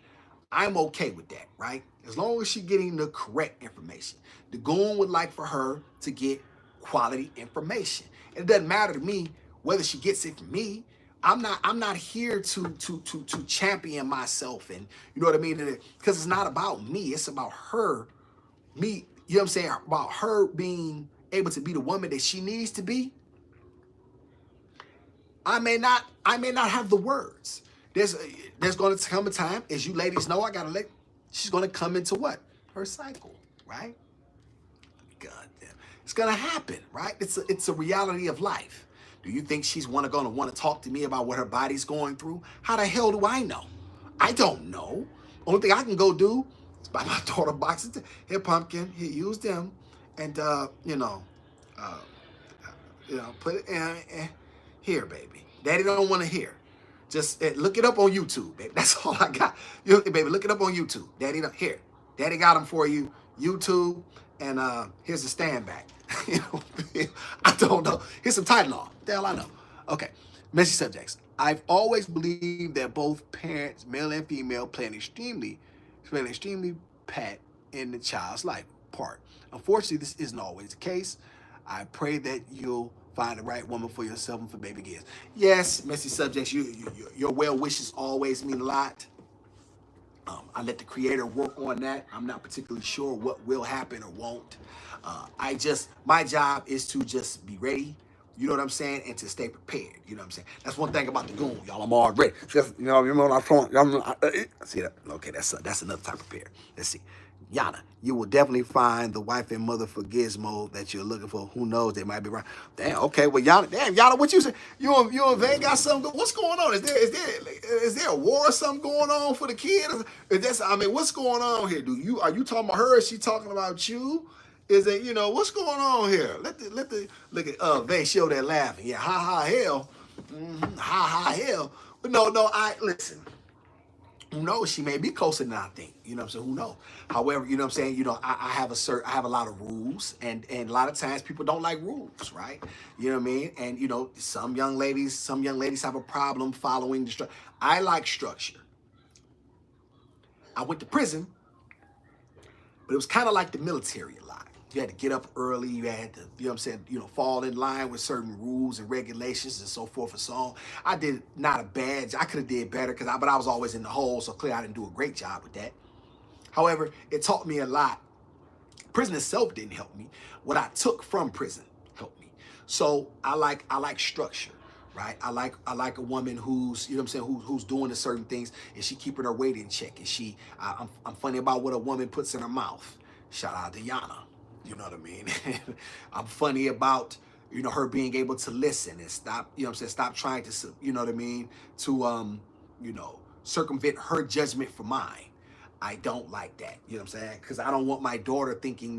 I'm okay with that, right? As long as she's getting the correct information. The Goon would like for her to get quality information. And it doesn't matter to me whether she gets it from me. I'm not here to champion myself, and you know what I mean? Because it's not about me, it's about her, me, you know what I'm saying? About her being able to be the woman that she needs to be. I may not have the words. There's going to come a time, as you ladies know, she's going to come into what? Her cycle, right? God damn. It's going to happen, right? It's a reality of life. Do you think she's going to want to talk to me about what her body's going through? How the hell do I know? I don't know. Only thing I can go do is buy my daughter boxes. Here, pumpkin. Here, use them, and put it in. Here, baby. Daddy don't want to hear. Just look it up on YouTube, baby. That's all I got. Baby, look it up on YouTube. Daddy got them for you. YouTube, and here's the stand back. I don't know. Here's some Tylenol. The hell I know. Okay. Messy subjects. I've always believed that both parents, male and female, play an extremely part in the child's life part. Unfortunately, this isn't always the case. I pray that you'll find the right woman for yourself and for baby kids. Yes, messy subjects. Your well wishes always mean a lot. I let the creator work on that. I'm not particularly sure what will happen or won't. My job is to just be ready, you know what I'm saying, and to stay prepared, you know what I'm saying. That's one thing about the Goon, y'all. I'm all ready. Just, you know when I'm from, see that? Okay, that's another type of pair. Let's see. Yana, you will definitely find the wife and mother for Gizmo that you're looking for. Who knows? They might be right. Damn. Okay. Well, Yana, what you say? You and Vay got something? What's going on? Is there a war or something going on for the kid? What's going on here? Are you talking about her? Is she talking about you? Is it what's going on here? Let the look at Vay show that laughing. Yeah. Ha ha hell. Ha ha hell. But no. I listen. Who knows? She may be closer than I think. You know what I'm saying? Who knows? However, you know what I'm saying? I have a lot of rules, and a lot of times people don't like rules, right? You know what I mean? And some young ladies have a problem following the structure. I like structure. I went to prison, but it was kind of like the military a lot. You had to get up early. You had to, you know what I'm saying, fall in line with certain rules and regulations and so forth and so on. I did not a bad job. I could have did better, but I was always in the hole, so clearly I didn't do a great job with that. However, it taught me a lot. Prison itself didn't help me. What I took from prison helped me. So I like structure, right? I like a woman who's, who's doing the certain things, and she keeping her weight in check. And I'm funny about what a woman puts in her mouth. Shout out to Yana. You know what I mean? I'm funny about, her being able to listen and stop, stop trying to, to, circumvent her judgment for mine. I don't like that. You know what I'm saying? Because I don't want my daughter thinking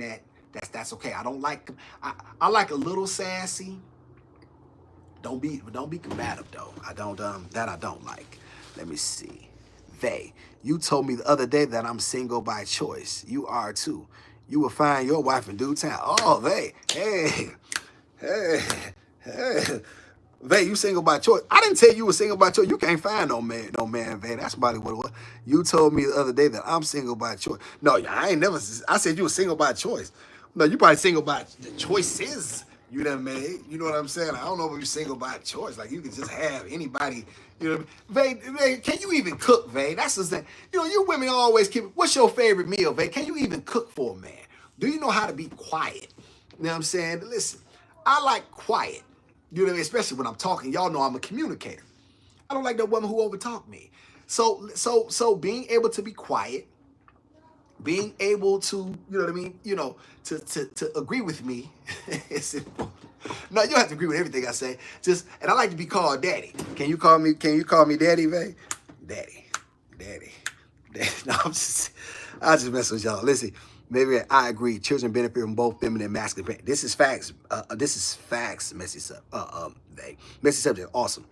that's okay. I don't like, I like a little sassy. Don't be combative though. I don't like. Let me see. You told me the other day that I'm single by choice. You are too. You will find your wife in due time. Oh, hey. Vay, you single by choice. I didn't tell you were single by choice. You can't find no man, Vay. That's probably what it was. You told me the other day that I'm single by choice. No, I ain't never. I said you were single by choice. No, you probably single by the choices you done made. You know what I'm saying? I don't know if you're single by choice. Like you can just have anybody. You know what I mean? Vay, can you even cook, Vay? That's the thing. You women always keep. What's your favorite meal, Vay? Can you even cook for a man? Do you know how to be quiet? You know what I'm saying? Listen, I like quiet. You know what I mean? Especially when I'm talking. Y'all know I'm a communicator. I don't like that woman who overtalk me. So being able to be quiet, being able to, you know what I mean, to agree with me is important. No, you don't have to agree with everything I say. And I like to be called daddy. Can you call me daddy, Vay? Daddy. No, I just mess with y'all. Listen. Maybe I agree. Children benefit from both feminine and masculine. This is facts. Messy subject. Awesome.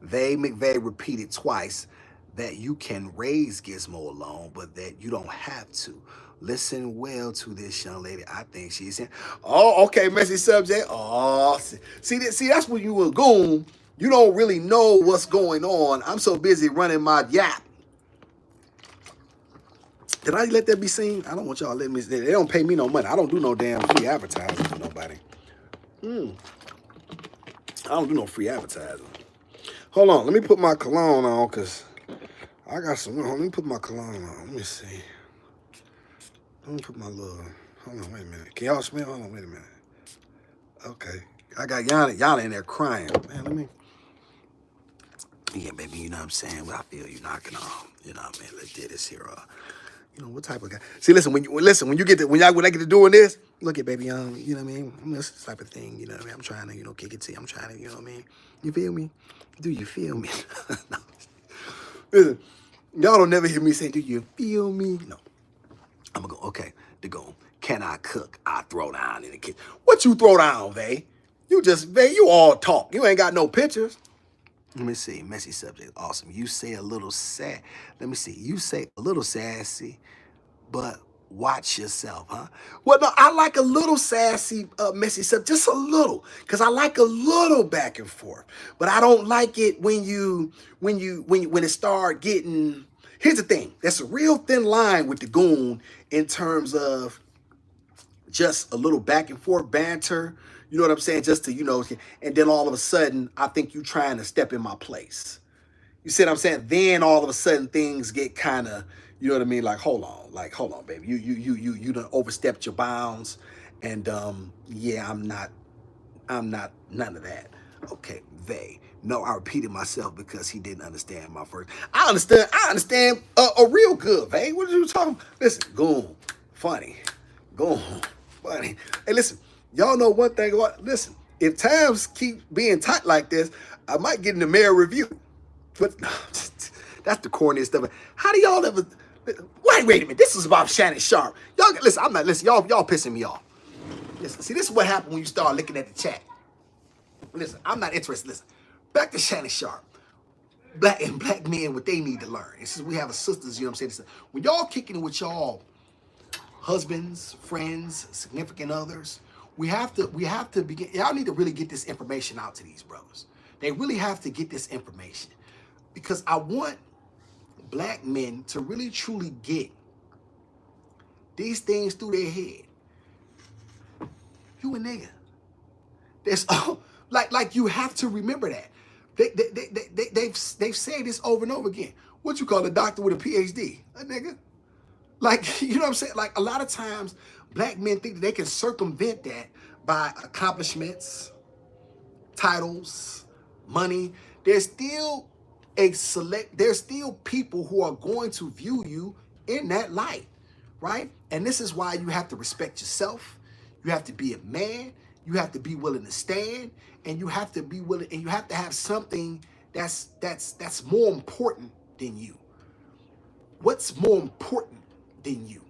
McVeigh repeated twice that you can raise Gizmo alone, but that you don't have to. Listen well to this young lady. I think she's saying, "Oh, okay, messy subject. Oh, see, that's when you a goon. You don't really know what's going on. I'm so busy running my yap." Did I let that be seen? I don't want y'all to let me. They don't pay me no money. I don't do no damn free advertising for nobody. I don't do no free advertising. Hold on. Let me put my cologne on because I got some. Let me put my cologne on. Let me see. Let me put my little. Hold on. Wait a minute. Can y'all smell? Hold on. Wait a minute. Okay. I got Yana in there crying. Man, let me. Yeah, baby. You know what I'm saying? Well, I feel you knocking on. You know what I mean? Let's do this here. What type of guy? See, listen, when I get to doing this, look at baby, you know what I mean? This type of thing, you know what I mean? I'm trying to, kick it to you. I'm trying to, you know what I mean? You feel me? Do you feel me? No. Listen, y'all don't never hear me say, do you feel me? No. I'm gonna go, okay, to go. Can I cook? I throw down in the kitchen. What you throw down, Vay? You all talk. You ain't got no pictures. Let me see. Messy subject. Awesome. You say a little sad. Let me see. You say a little sassy, but Watch yourself, huh? Well, no, I like a little sassy, messy stuff, just a little, because I like a little back and forth. But I don't like it when it start getting. Here's the thing: there's a real thin line with the goon in terms of just a little back and forth banter. You know what I'm saying? Just to and then all of a sudden, I think you trying to step in my place. You see what I'm saying? Then all of a sudden things get kind of, you know what I mean? Like hold on, baby. You done overstepped your bounds, and yeah, I'm not none of that. Okay, they. No, I repeated myself because he didn't understand my first. I understand a real good, Vay. What are you talking about? Listen, Goon, funny, Goon, funny. Hey, listen, y'all know one thing. Listen, if times keep being tight like this, I might get in the mayor review. But that's the corniest stuff. How do y'all ever? Wait a minute. This is about Shannon Sharpe. Y'all listen. I'm not listen. Y'all pissing me off. Listen. See, this is what happened when you start looking at the chat. Listen, I'm not interested. Listen, back to Shannon Sharpe. Black men, what they need to learn. This is we have a sisters. You know what I'm saying? When y'all kicking it with y'all husbands, friends, significant others, we have to begin. Y'all need to really get this information out to these brothers. They really have to get this information. Because I want black men to really truly get these things through their head. You a nigga. There's like you have to remember that. They've said this over and over again. What you call a doctor with a PhD? A nigga. Like, you know what I'm saying? Like a lot of times black men think that they can circumvent that by accomplishments, titles, money. There's still people who are going to view you in that light, right? And this is why you have to respect yourself. You have to be a man. You have to be willing to stand, and you have to be willing, and you have to have something that's more important than you. What's more important than you,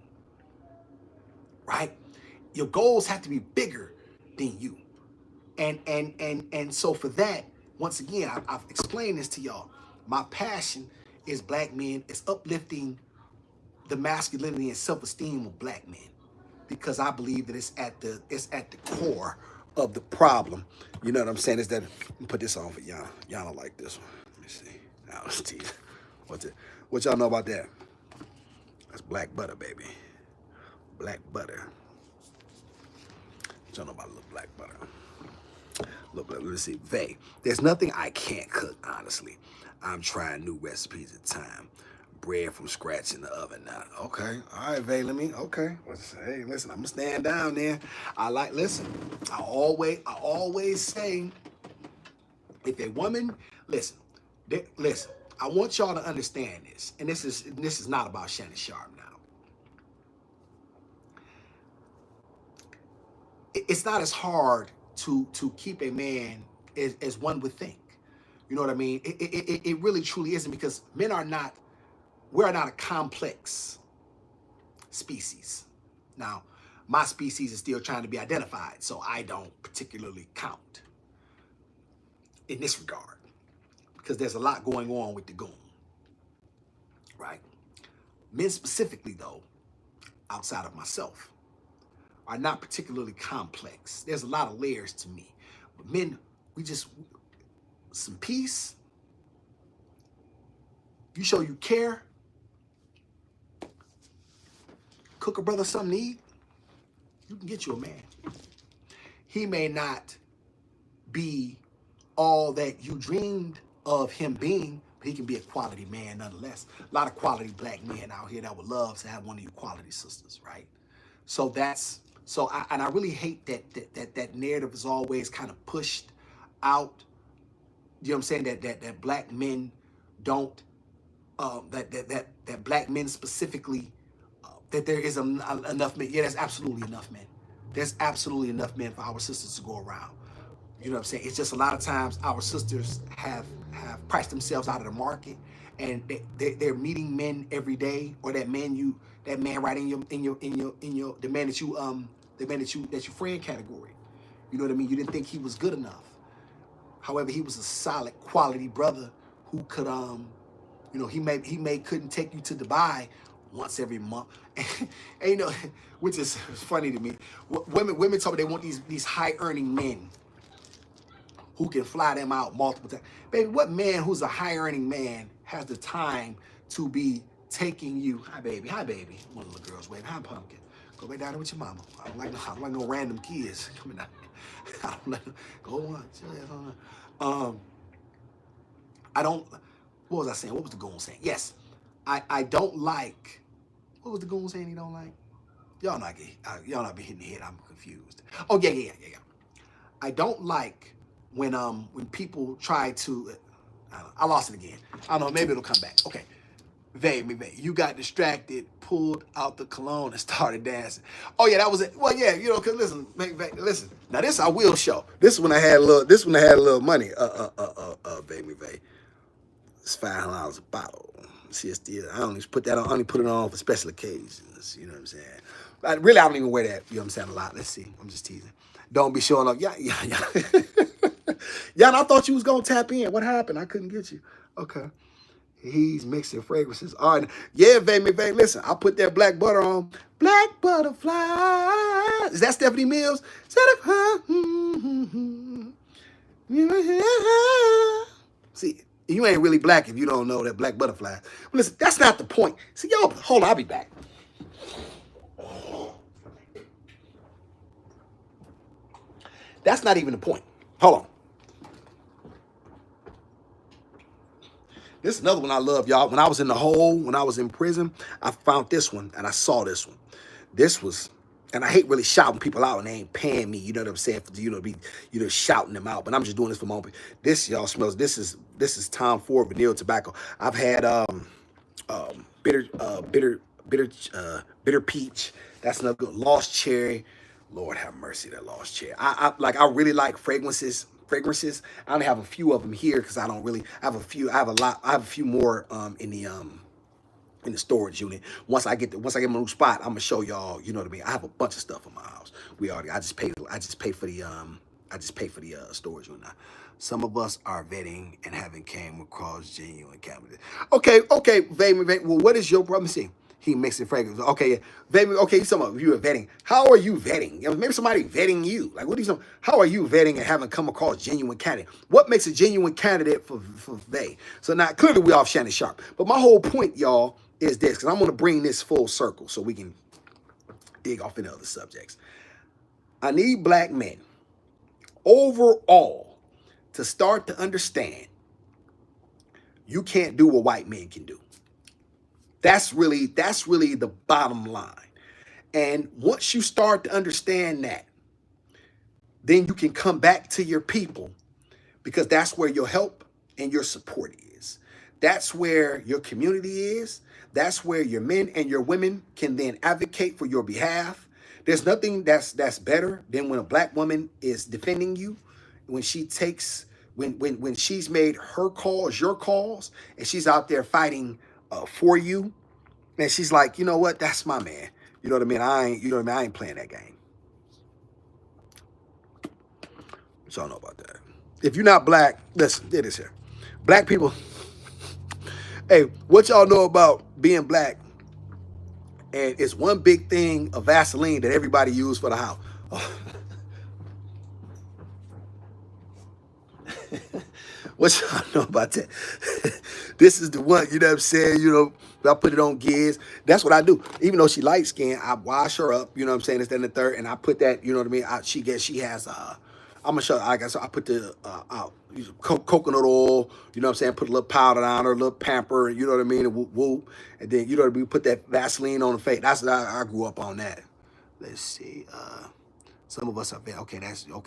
right? Your goals have to be bigger than you. And so for that, once again, I've explained this to y'all. My passion is black men. It's uplifting the masculinity and self-esteem of black men, because I believe that it's at the core of the problem. You know what I'm saying? Is that put this on for y'all? Y'all don't like this one. Let me see. Alice teeth. What y'all know about that? That's black butter, baby. Black butter. What y'all know about a little black butter? Look, let's see. There's nothing I can't cook, honestly. I'm trying new recipes at a time. Bread from scratch in the oven now. Okay. All right, okay. Hey, listen, I'm gonna stand down there. Listen, I always say, if a woman, listen, I want y'all to understand this. And this is not about Shannon Sharpe now. It's not as hard to keep a man as one would think. You know what I mean? It really truly isn't, because we're not a complex species. Now, my species is still trying to be identified, so I don't particularly count in this regard, because there's a lot going on with the goon, right? Men specifically, though, outside of myself, are not particularly complex. There's a lot of layers to me. But men, we just, some peace, you show you care, cook a brother something to eat, you can get you a man. He may not be all that you dreamed of him being, but he can be a quality man nonetheless. A lot of quality black men out here that would love to have one of you quality sisters, right? So I really hate that narrative is always kind of pushed out. You know what I'm saying? That black men don't, that black men specifically, that there is enough men. Yeah, there's absolutely enough men. There's absolutely enough men for our sisters to go around. You know what I'm saying? It's just a lot of times our sisters have priced themselves out of the market, and they're meeting men every day, or that man right in your the man that you friend category. You know what I mean? You didn't think he was good enough. However, he was a solid quality brother who could he may couldn't take you to Dubai, once every month. And you know, which is funny to me. Women told me they want these high earning men who can fly them out multiple times. Baby, what man who's a high earning man has the time to be taking you? Hi baby, hi baby. One of the girls waving. Hi pumpkin. Go back down there with your mama. I don't like no random kids coming out. I don't like go on. I don't. What was I saying? What was the Goon saying? Yes, I don't like. What was the Goon saying he don't like? Y'all not be hitting the head. I'm confused. Oh yeah. I don't like when people try to. I lost it again. I don't know. Maybe it'll come back. Okay. Babe, you got distracted, pulled out the cologne, and started dancing. Oh yeah, that was it. Well, yeah, you know, cause listen, listen. Now this I will show. This is when I had a little. This one I had a little money. Baby. It's $5 a bottle. See, it's still. I only put that on. I only put it on for special occasions. You know what I'm saying? I don't even wear that. You know what I'm saying? A lot. Let's see. I'm just teasing. Don't be showing up. Yeah. Yeah, I thought you was gonna tap in. What happened? I couldn't get you. Okay. He's mixing fragrances. All right. Yeah, baby. Listen, I put that black butter on. Black butterfly. Is that Stephanie Mills? See, you ain't really black if you don't know that black butterfly. But listen, that's not the point. See, y'all, hold on, I'll be back. That's not even the point. Hold on. This is another one I love, y'all. When I was in the hole, when I was in prison, I found this one and I saw this one. This was, and I hate really shouting people out and they ain't paying me. You know what I'm saying? For, you know, be shouting them out. But I'm just doing this for my own. This y'all smells. This is Tom Ford vanilla tobacco. I've had bitter peach. That's another good. Lost cherry. Lord have mercy, that lost cherry. I really like fragrances. I only have a few of them here because I don't really. I have a few. I have a few more in the storage unit. Once I get my new spot, I'm gonna show y'all. You know what I mean? I have a bunch of stuff in my house. I just pay for the storage unit now. Some of us are vetting and haven't came across genuine candidates. Okay, baby. Well, what is your problem? See, he mixing fragrances. Okay, yeah. Baby. Okay, you talking about you are vetting. How are you vetting? Maybe somebody vetting you. Like, what are you? How are you vetting and haven't come across genuine candidate? What makes a genuine candidate for they? So now clearly we off Shannon Sharpe. But my whole point, y'all, is this, because I'm going to bring this full circle so we can dig off into other subjects. I need black men overall to start to understand you can't do what white men can do. That's really the bottom line. And once you start to understand that, then you can come back to your people, because that's where your help and your support is. That's where your community is. That's where your men and your women can then advocate for your behalf. There's nothing that's better than when a black woman is defending you, when she takes, when she's made her calls your calls, and she's out there fighting for you, and she's like, you know what, that's my man. You know what I mean? I ain't playing that game. What y'all know about that? If you're not black, listen, it is here. Black people, hey, what y'all know about being black? And it's one big thing of Vaseline that everybody use for the house. What y'all know about that? This is the one, you know what I'm saying? You know, I put it on Giz. That's what I do. Even though she light skinned, I wash her up, you know what I'm saying? It's then the third, and I put that, you know what I mean? She has I'm gonna show you, I guess I put the coconut oil, you know what I'm saying, put a little powder on her, a little pamper, you know what I mean, and whoop whoop. And then, you know what I mean, put that Vaseline on the face. That's what I grew up on that. Let's see. Some of us are there. Okay,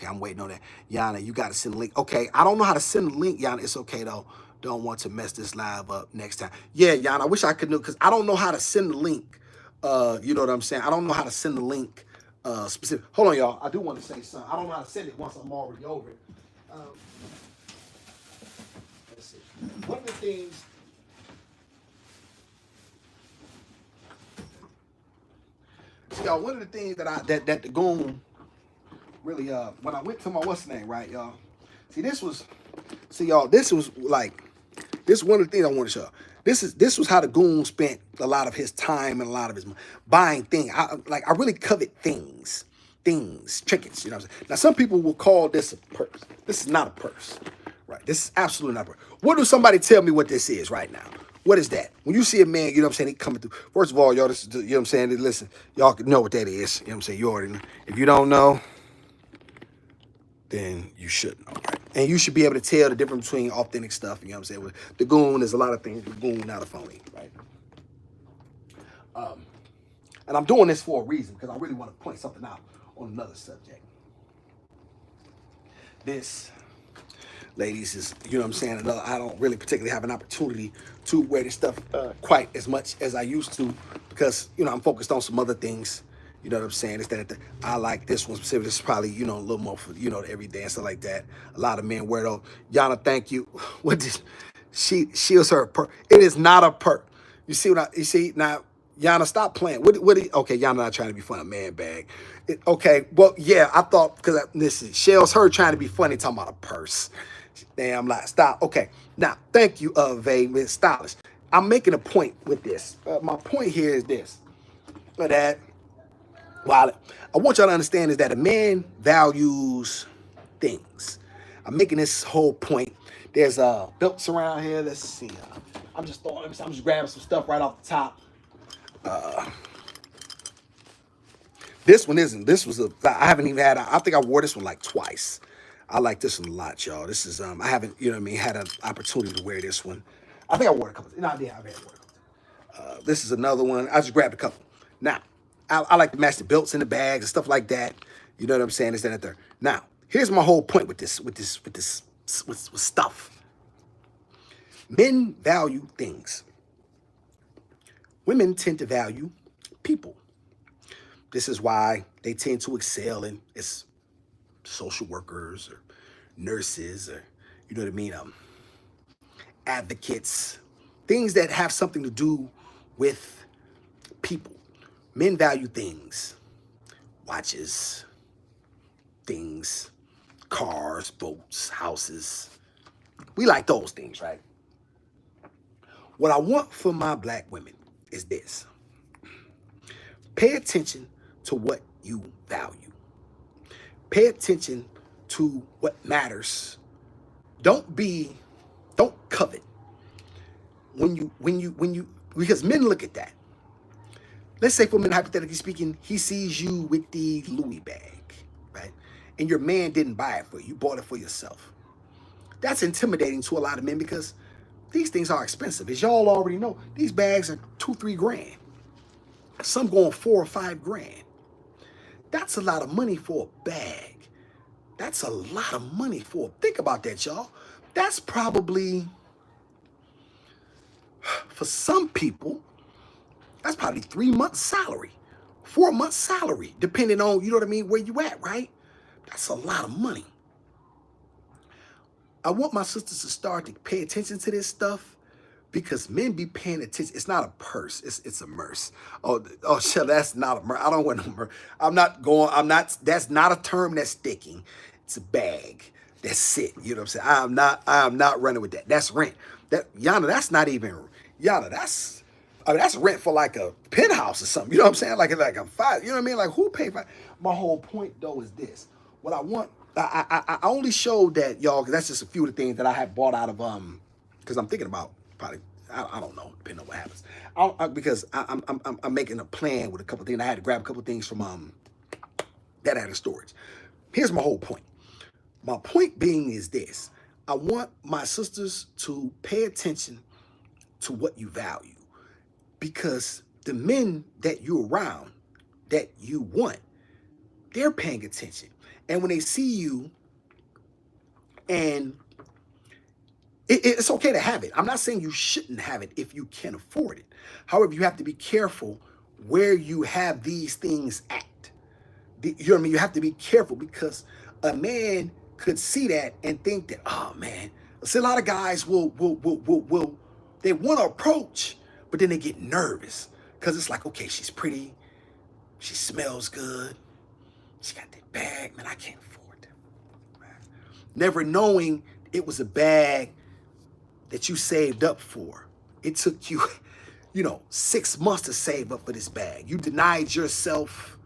I'm waiting on that. Yana, you gotta send a link. Okay, I don't know how to send a link, Yana. It's okay though. Don't want to mess this live up next time. Yeah, Yana, I wish I could know, because I don't know how to send the link. You know what I'm saying? I don't know how to send the link specific. Hold on, y'all. I do want to say something. I don't know how to send it once I'm already over it. Let's see. One of the things. See, y'all, one of the things that the Goon really when I went to my what's the name, right, y'all? This was one of the things I want to show. This was how the Goon spent a lot of his time and a lot of his buying things. I really covet things, trinkets. You know what I'm saying? Now, some people will call this a purse. This is not a purse, right? This is absolutely not a purse. What do somebody tell me what this is right now? What is that? When you see a man, you know what I'm saying, he coming through. First of all, y'all, this is, you know what I'm saying? Listen, y'all know what that is. You know what I'm saying? You already know. If you don't know, then you should know, right? And you should be able to tell the difference between authentic stuff. You know what I'm saying? With the Goon, there's a lot of things. The Goon, not a phony, right? And I'm doing this for a reason because I really want to point something out on another subject. This, ladies, is, you know what I'm saying, another, I don't really particularly have an opportunity to wear this stuff quite as much as I used to because, you know, I'm focused on some other things. You know what I'm saying? It's that I like this one specifically. This is probably, you know, a little more for, you know, every day and stuff like that. A lot of men wear those. Yana, thank you. What did she was her perk. It is not a perk. You see what you see now? Yana, stop playing. Okay, Yana not trying to be funny. Man bag. Okay, well, yeah, I thought because this is Shell's her trying to be funny talking about a purse. Damn, like stop. Okay, now thank you, Vay, Miss Stylish. I'm making a point with this. My point here is this: that while I want y'all to understand is that a man values things. I'm making this whole point. There's belts around here. Let's see. I'm just grabbing some stuff right off the top. This one isn't. This was I haven't even had. I think I wore this one like twice. I like this one a lot, y'all. This is I haven't, you know what I mean, had an opportunity to wear this one. I think I wore it a couple. No, I did. I've had it. This is another one. I just grabbed a couple. Now, I like to match the belts and the bags and stuff like that. You know what I'm saying? Is that there? Now, here's my whole point with stuff. Men value things. Women tend to value people. This is why they tend to excel in as social workers or nurses or, you know what I mean, advocates, things that have something to do with people. Men value things, watches, things, cars, boats, houses. We like those things, right? What I want for my black women is this. Pay attention to what you value. Pay attention to what matters. Don't covet. Because men look at that. Let's say for men, hypothetically speaking, he sees you with the Louis bag, right? And your man didn't buy it for you. You bought it for yourself. That's intimidating to a lot of men because these things are expensive. As y'all already know, these bags are $2-3 grand. Some going $4 or $5 grand. That's a lot of money for a bag. That's a lot of money think about that, y'all. That's probably, for some people, that's probably 3 months' salary, 4 months' salary, depending on, you know what I mean, where you at, right? That's a lot of money. I want my sisters to start to pay attention to this stuff because men be paying attention. It's not a purse. It's a merce. Oh, shit, that's not a merce. I don't wear no merce. That's not a term that's sticking. It's a bag. That's it. You know what I'm saying? I am not running with that. That's rent. Yana, that's not even, Yana, that's rent for like a penthouse or something. You know what I'm saying? Like a five, you know what I mean? Like who paid for? My whole point though is this. What I want, I only showed that, y'all, because that's just a few of the things that I had bought out of, because I'm thinking about probably, I don't know, depending on what happens. Because I'm making a plan with a couple of things. I had to grab a couple of things from that out of storage. Here's my whole point. My point being is this. I want my sisters to pay attention to what you value. Because the men that you're around, that you want, they're paying attention. And when they see you, and it's okay to have it. I'm not saying you shouldn't have it if you can afford it. However, you have to be careful where you have these things at. You know what I mean? You have to be careful because a man could see that and think that, oh man, see, a lot of guys will they want to approach, but then they get nervous because it's like, okay, she's pretty, she smells good, she got that bag, man, I can't afford that. Right? Never knowing it was a bag that you saved up for. It took you 6 months to save up for this bag. You denied yourself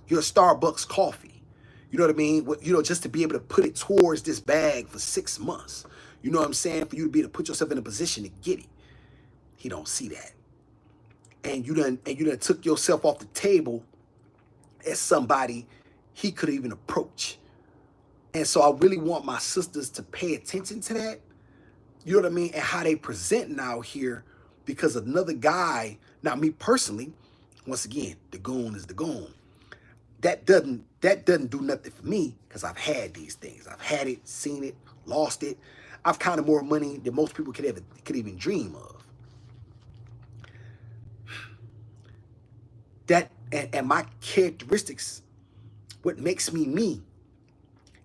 your Starbucks coffee. You know what I mean? Just to be able to put it towards this bag for 6 months. You know what I'm saying? For you to be able to put yourself in a position to get it. He don't see that. And you done took yourself off the table as somebody he could even approach. And so I really want my sisters to pay attention to that. You know what I mean? And how they present now here, because another guy, now me personally, once again, the goon is the goon. That doesn't do nothing for me, because I've had these things. I've had it, seen it, lost it. I've counted more money than most people could even dream of. That and my characteristics, what makes me me,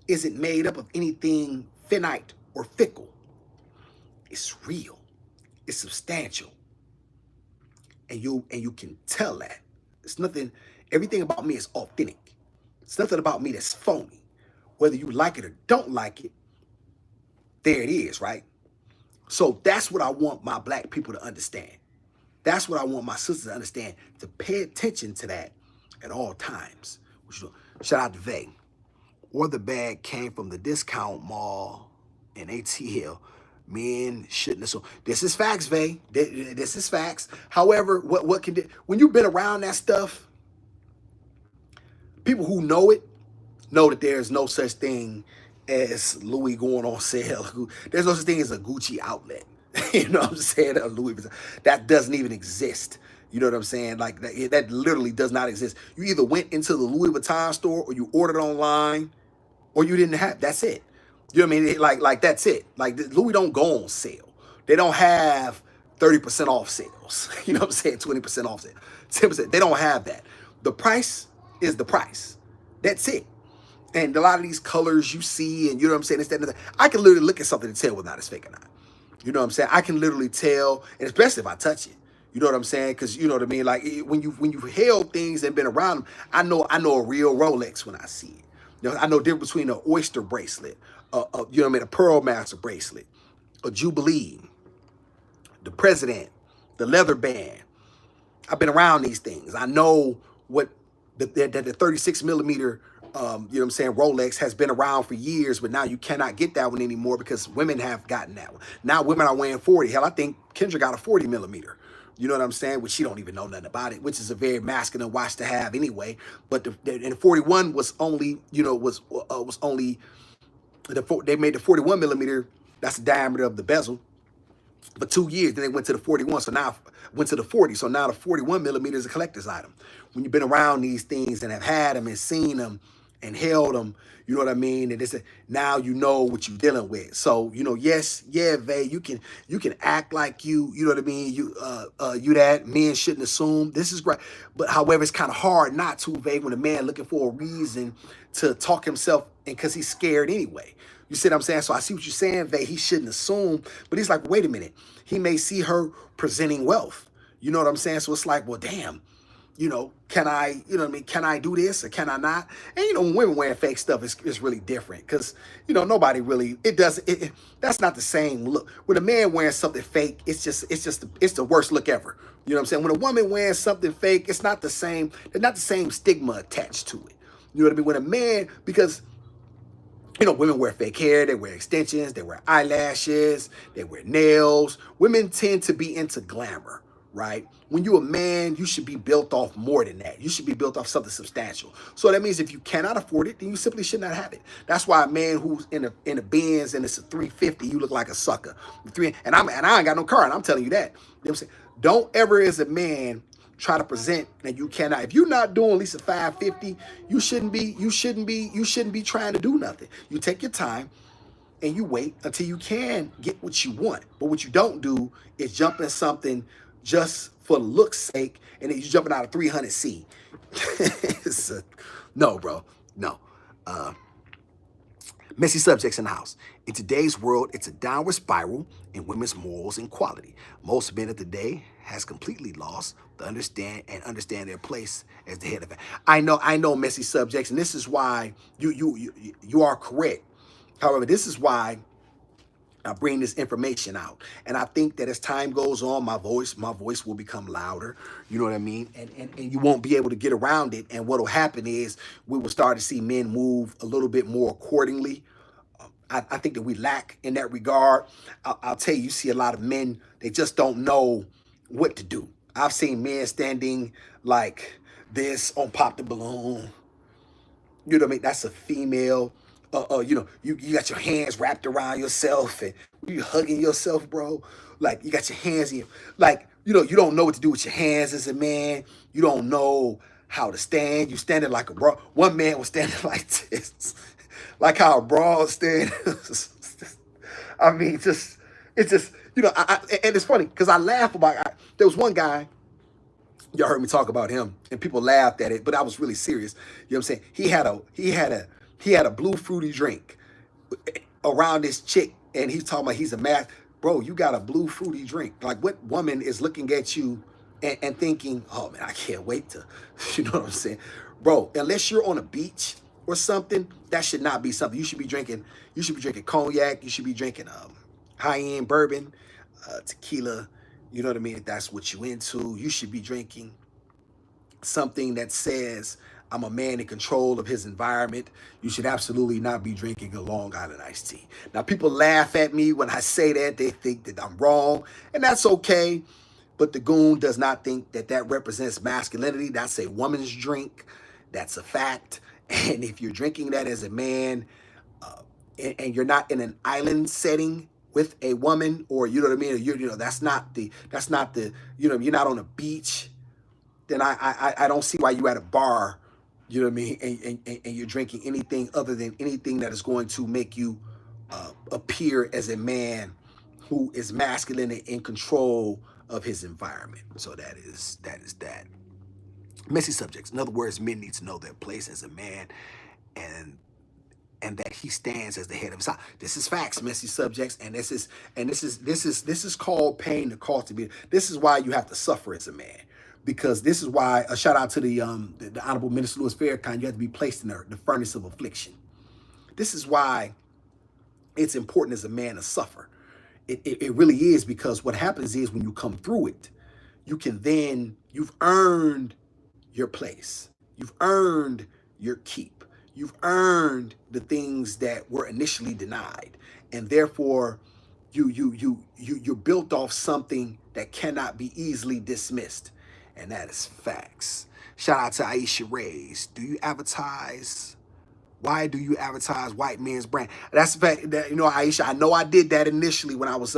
isn't made up of anything finite or fickle. It's real. It's substantial. And you can tell that. It's nothing, everything about me is authentic. It's nothing about me that's phony. Whether you like it or don't like it, there it is, right? So that's what I want my black people to understand. That's what I want my sisters to understand, to pay attention to that at all times. Shout out to Vay. Or the bag came from the discount mall in ATL. Men shouldn't assume. This is facts, Vay. This is facts. However, when you've been around that stuff, people who know it know that there's no such thing as Louis going on sale. There's no such thing as a Gucci outlet. You know what I'm saying? A Louis Vuitton. That doesn't even exist. You know what I'm saying? Like that literally does not exist. You either went into the Louis Vuitton store, or you ordered online, or you didn't have. That's it. You know what I mean? Like that's it. Like Louis don't go on sale. They don't have 30% off sales. You know what I'm saying? 20% off sale. 10%. They don't have that. The price is the price. That's it. And a lot of these colors you see, and you know what I'm saying? It's that. I can literally look at something to tell whether or not it's fake or not. You know what I'm saying? I can literally tell, and especially if I touch it. You know what I'm saying? Because you know what I mean. Like when you held things and been around them, I know a real Rolex when I see it. You know, I know the difference between an oyster bracelet, you know what I mean, a Pearl Master bracelet, a Jubilee, the President, the leather band. I've been around these things. I know what the 36 millimeter. You know what I'm saying, Rolex has been around for years, but now you cannot get that one anymore because women have gotten that one. Now women are wearing 40. Hell, I think Kendra got a 40 millimeter. You know what I'm saying? Which she don't even know nothing about it, which is a very masculine watch to have anyway. But the 41 was only, was only, they made the 41 millimeter, that's the diameter of the bezel, for 2 years. Then they went to the 41, so now went to the 40. So now the 41 millimeter is a collector's item. When you've been around these things and have had them and seen them and held them, you know what I mean? And it's now you know what you're dealing with. So, yes, yeah, Vay, you can act like you know what I mean? You that men shouldn't assume. This is great. But however, it's kind of hard not to, Vay, when a man looking for a reason to talk himself, and because he's scared anyway. You see what I'm saying? So I see what you're saying, Vay. He shouldn't assume, but he's like, wait a minute. He may see her presenting wealth. You know what I'm saying? So it's like, well, damn. Can I, can I do this or can I not? And, when women wearing fake stuff, it's really different because, nobody really, that's not the same look. When a man wearing something fake, it's the worst look ever. You know what I'm saying? When a woman wearing something fake, it's not the same, there's not the same stigma attached to it. You know what I mean? When a man, because, women wear fake hair, they wear extensions, they wear eyelashes, they wear nails. Women tend to be into glamour. Right? When you're a man, you should be built off more than that. You should be built off something substantial. So that means if you cannot afford it, then you simply should not have it. That's why a man who's in a Benz and it's a 350, you look like a sucker. And I ain't got no car, and I'm telling you that. You know what I'm saying? Don't ever, as a man, try to present that you cannot. If you're not doing at least a 550, you shouldn't be trying to do nothing. You take your time and you wait until you can get what you want. But what you don't do is jump in something just for look's sake, and then you jumping out of 300C. No, bro, no. Messy subjects in the house. In today's world, it's a downward spiral in women's morals and quality. Most men of today has completely lost the understand their place as the head of it. I know messy subjects, and this is why you are correct. However, this is why I bring this information out. And I think that as time goes on, my voice will become louder. You know what I mean? And you won't be able to get around it. And what will happen is we will start to see men move a little bit more accordingly. I think that we lack in that regard. I'll tell you, you see a lot of men, they just don't know what to do. I've seen men standing like this on Pop the Balloon. You know what I mean? That's a female. You got your hands wrapped around yourself and you hugging yourself, bro. Like you got your hands in, like, you don't know what to do with your hands as a man. You don't know how to stand. You standing like a bra. One man was standing like this, like how a bra stand. I mean, it's just, and it's funny because I laugh about. There was one guy. Y'all heard me talk about him, and people laughed at it, but I was really serious. You know what I'm saying? He had a blue fruity drink around this chick, and he's talking about he's a math. Bro, you got a blue fruity drink. Like, what woman is looking at you and thinking, oh man, I can't wait to, you know what I'm saying? Bro, unless you're on a beach or something, that should not be something. You should be drinking cognac, you should be drinking high-end bourbon, tequila. You know what I mean? If that's what you into, you should be drinking something that says, I'm a man in control of his environment. You should absolutely not be drinking a Long Island iced tea. Now, people laugh at me when I say that. They think that I'm wrong, and that's okay. But the Goon does not think that that represents masculinity. That's a woman's drink. That's a fact. And if you're drinking that as a man, and you're not in an island setting with a woman, or you know what I mean, or that's not the you're not on a beach, then I don't see why you at a bar, you know what I mean, and you're drinking anything other than anything that is going to make you appear as a man who is masculine and in control of his environment. So that is that. Messy subjects. In other words, men need to know their place as a man, and that he stands as the head of his house. This is facts, messy subjects, and this is called paying the cost to be. This is why you have to suffer as a man, because this is why a shout out to the Honorable Minister Louis Farrakhan. You have to be placed in the furnace of affliction. This is why it's important as a man to suffer. It really is, because what happens is when you come through it, you've earned your place. You've earned your keep. You've earned the things that were initially denied, and therefore you're built off something that cannot be easily dismissed, and that is facts. Shout out to Aisha Reyes. Do you advertise? Why do you advertise white men's brand? That's the fact that, Aisha, I know I did that initially when I was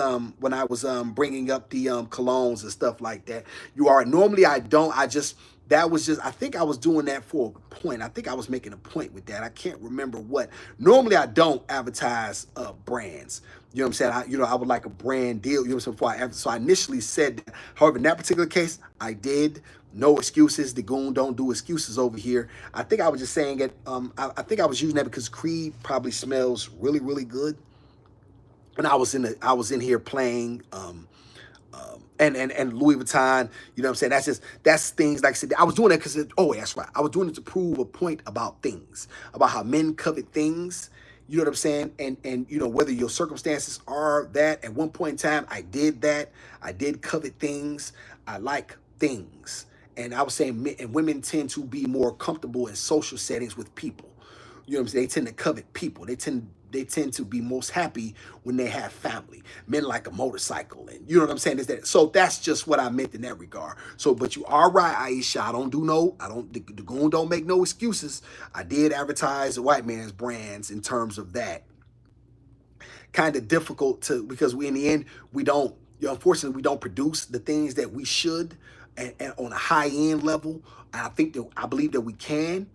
bringing up the colognes and stuff like that. Normally I don't. I think I was doing that for a point. I think I was making a point with that. I can't remember what. Normally I don't advertise brands. You know what I'm saying? I would like a brand deal. You know what I'm saying? So I initially said that. However, in that particular case, I did. No excuses. The Goon don't do excuses over here. I think I was just saying it. I think I was using that because Creed probably smells really, really good. And I was in here playing and Louis Vuitton. You know what I'm saying? That's things like I said. I was doing that because that's right. I was doing it to prove a point about things, about how men covet things. You know what I'm saying? And whether your circumstances are that. At one point in time, I did that. I did covet things. I like things. And I was saying men and women tend to be more comfortable in social settings with people. You know what I'm saying? They tend to covet people. They tend to be most happy when they have family. Men like a motorcycle, and you know what I'm saying? So that's just what I meant in that regard. So, but you are right, Aisha. The Goon don't make no excuses. I did advertise the white man's brands in terms of that. Kind of difficult because in the end, unfortunately, we don't produce the things that we should. And on a high-end level, I believe that we can.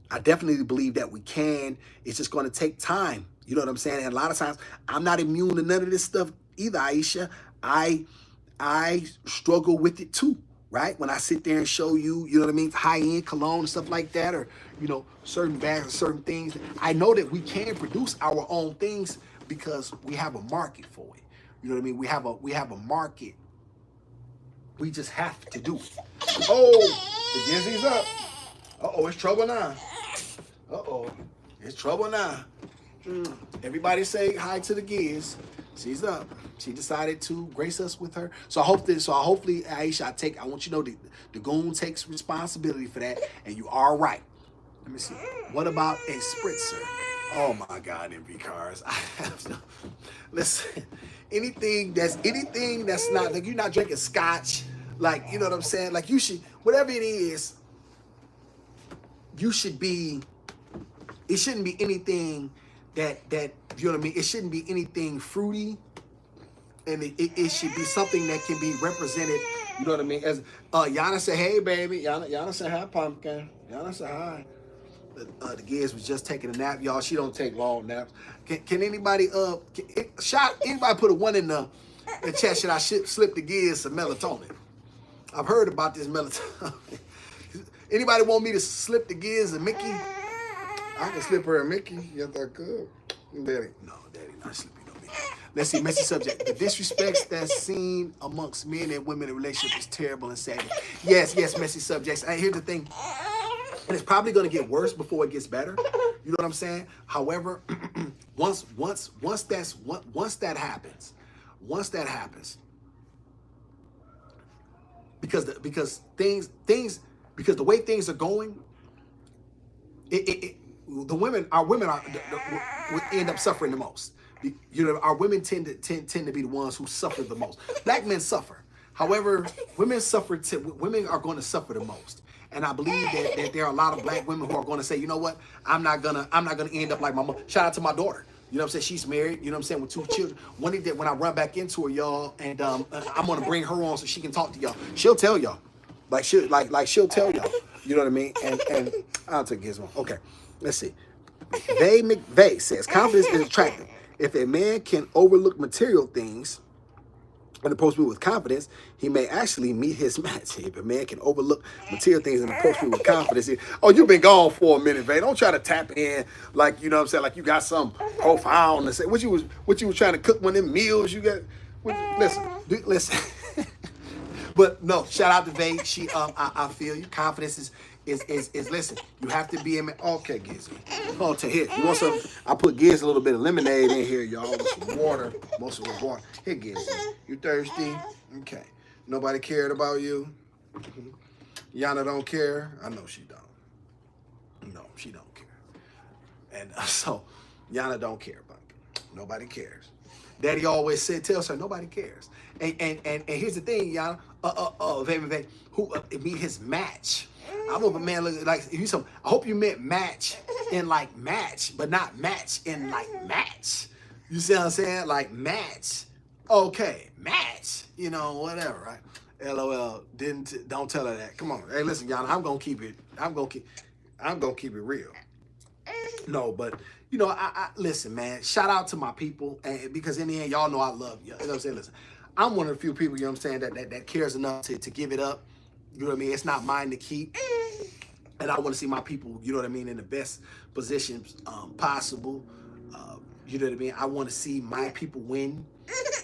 I definitely believe that we can. It's just going to take time. You know what I'm saying? And a lot of times, I'm not immune to none of this stuff either, Aisha. I struggle with it too, right? When I sit there and show you, you know what I mean, high-end cologne and stuff like that, or, certain bags or certain things, I know that we can produce our own things because we have a market for it. You know what I mean? We have a market. We just have to do it. Oh, the Disney's up. Uh-oh, it's trouble now. Uh-oh, it's trouble now. Everybody say hi to the Giz. She's up. She decided to grace us with her. So I hope this. So hopefully, Aisha, I want you to know the Goon takes responsibility for that, and you are right. Let me see. What about a spritzer? Oh my God, MV cars. I have no. Listen, anything that's not like you're not drinking scotch, like you know what I'm saying. Like you should, whatever it is, you should be. It shouldn't be anything that you know what I mean. It shouldn't be anything fruity, and it should be something that can be represented. You know what I mean? As Yana said, "Hey, baby." Yana said, "Hi, pumpkin." Yana said, "Hi." The Giz was just taking a nap, y'all. She don't take long naps. Can anybody anybody put a 1 in the chat? Should I slip the Giz some melatonin? I've heard about this melatonin. Anybody want me to slip the Giz and Mickey? I can slip her a Mickey. Yes, I could. Daddy. No, Daddy, not slipping no Mickey. Let's see, messy subject. The disrespect that's seen amongst men and women in relationship is terrible and sad. Yes, messy subjects. And here's the thing. And it's probably going to get worse before it gets better. You know what I'm saying? However, once that happens, because the way things are going, our women would end up suffering the most. You know, our women tend to be the ones who suffer the most. Black men suffer. However, women are going to suffer the most. And I believe that there are a lot of black women who are going to say, you know what, I'm not gonna end up like my mom. Shout out to my daughter. You know what I'm saying? She's married, you know what I'm saying, with 2 children. One day when I run back into her, y'all, and I'm gonna bring her on so she can talk to y'all. She'll tell y'all. She'll tell y'all. You know what I mean? And I'll take his one. Okay. Let's see. Vay McVeigh says confidence is attractive. If a man can overlook material things and approach me with confidence, he may actually meet his match. If a man can overlook material things and approach me with confidence, you've been gone for a minute, Vay. Don't try to tap in like, you know what I'm saying, like you got something profound to say. What you was trying to cook one of them meals you got? Listen. But no, shout out to Vay. She I feel you. Confidence is listen, you have to be in okay, Gizzy. Oh, to here. You want some? I put Giz a little bit of lemonade in here, y'all, with some water. Most of it water. Here, Gizzy. You thirsty? Okay. Nobody cared about you? Yana don't care? I know she don't. No, she don't care. And so, Yana don't care about it. Nobody cares. Daddy always tells her nobody cares. And here's the thing, Yana. Who meet his match. I hope a man look like you. I hope you meant match in like match, but not match in like match. You see what I'm saying? Like match. Okay, match. You know, whatever, right? LOL. Don't tell her that. Come on. Hey, listen, y'all. I'm gonna keep it real. No, but you know, I listen, man. Shout out to my people, and because in the end, y'all know I love you. You know what I'm saying? Listen, I'm one of the few people, you know what I'm saying, that cares enough to give it up. You know what I mean? It's not mine to keep. And I want to see my people, you know what I mean, in the best positions possible. You know what I mean? I want to see my people win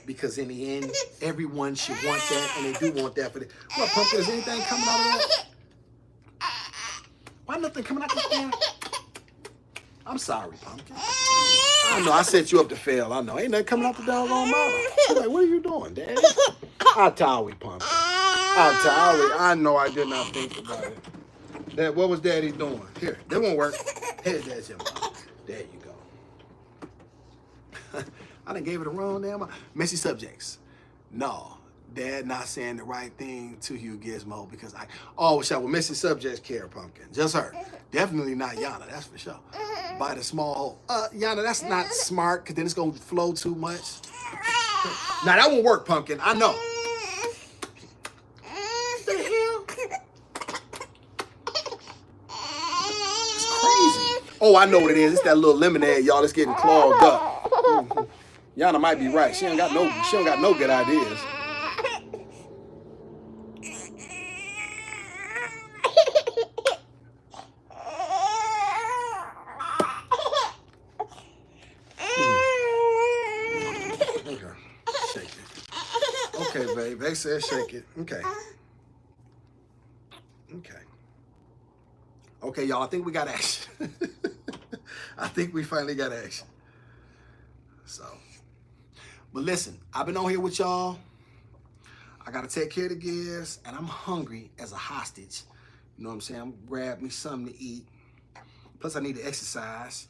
because in the end, everyone should want that, and they do want that for the. What, Pumpkin? Is anything coming out of that? Why nothing coming out of that? I'm sorry, Pumpkin. I know I set you up to fail. I know. Ain't nothing coming out the doggone mouth. She's like, what are you doing, Dad? I'll tell you, Pumpkin. I know I did not think about it. Dad, what was Daddy doing? Here, that won't work. Here's Dad's your mom. There you go. I done gave it a wrong damn. Messy subjects. No, Dad not saying the right thing to you, Gizmo, because messy subjects care, Pumpkin. Just her. Definitely not Yana, that's for sure. By the small hole. Yana, that's not smart, because then it's going to flow too much. Now, that won't work, Pumpkin. I know. Oh, I know what it is. It's that little lemonade, y'all. It's getting clogged up. Mm-hmm. Yana might be right. She don't got no good ideas. Okay, shake it. Okay, babe. They said shake it. Okay. Okay, y'all. I think we got action. I think we finally got action. So, but listen, I've been on here with y'all. I gotta take care of the kids, and I'm hungry as a hostage. You know what I'm saying? I'm gonna grab me something to eat. Plus, I need to exercise.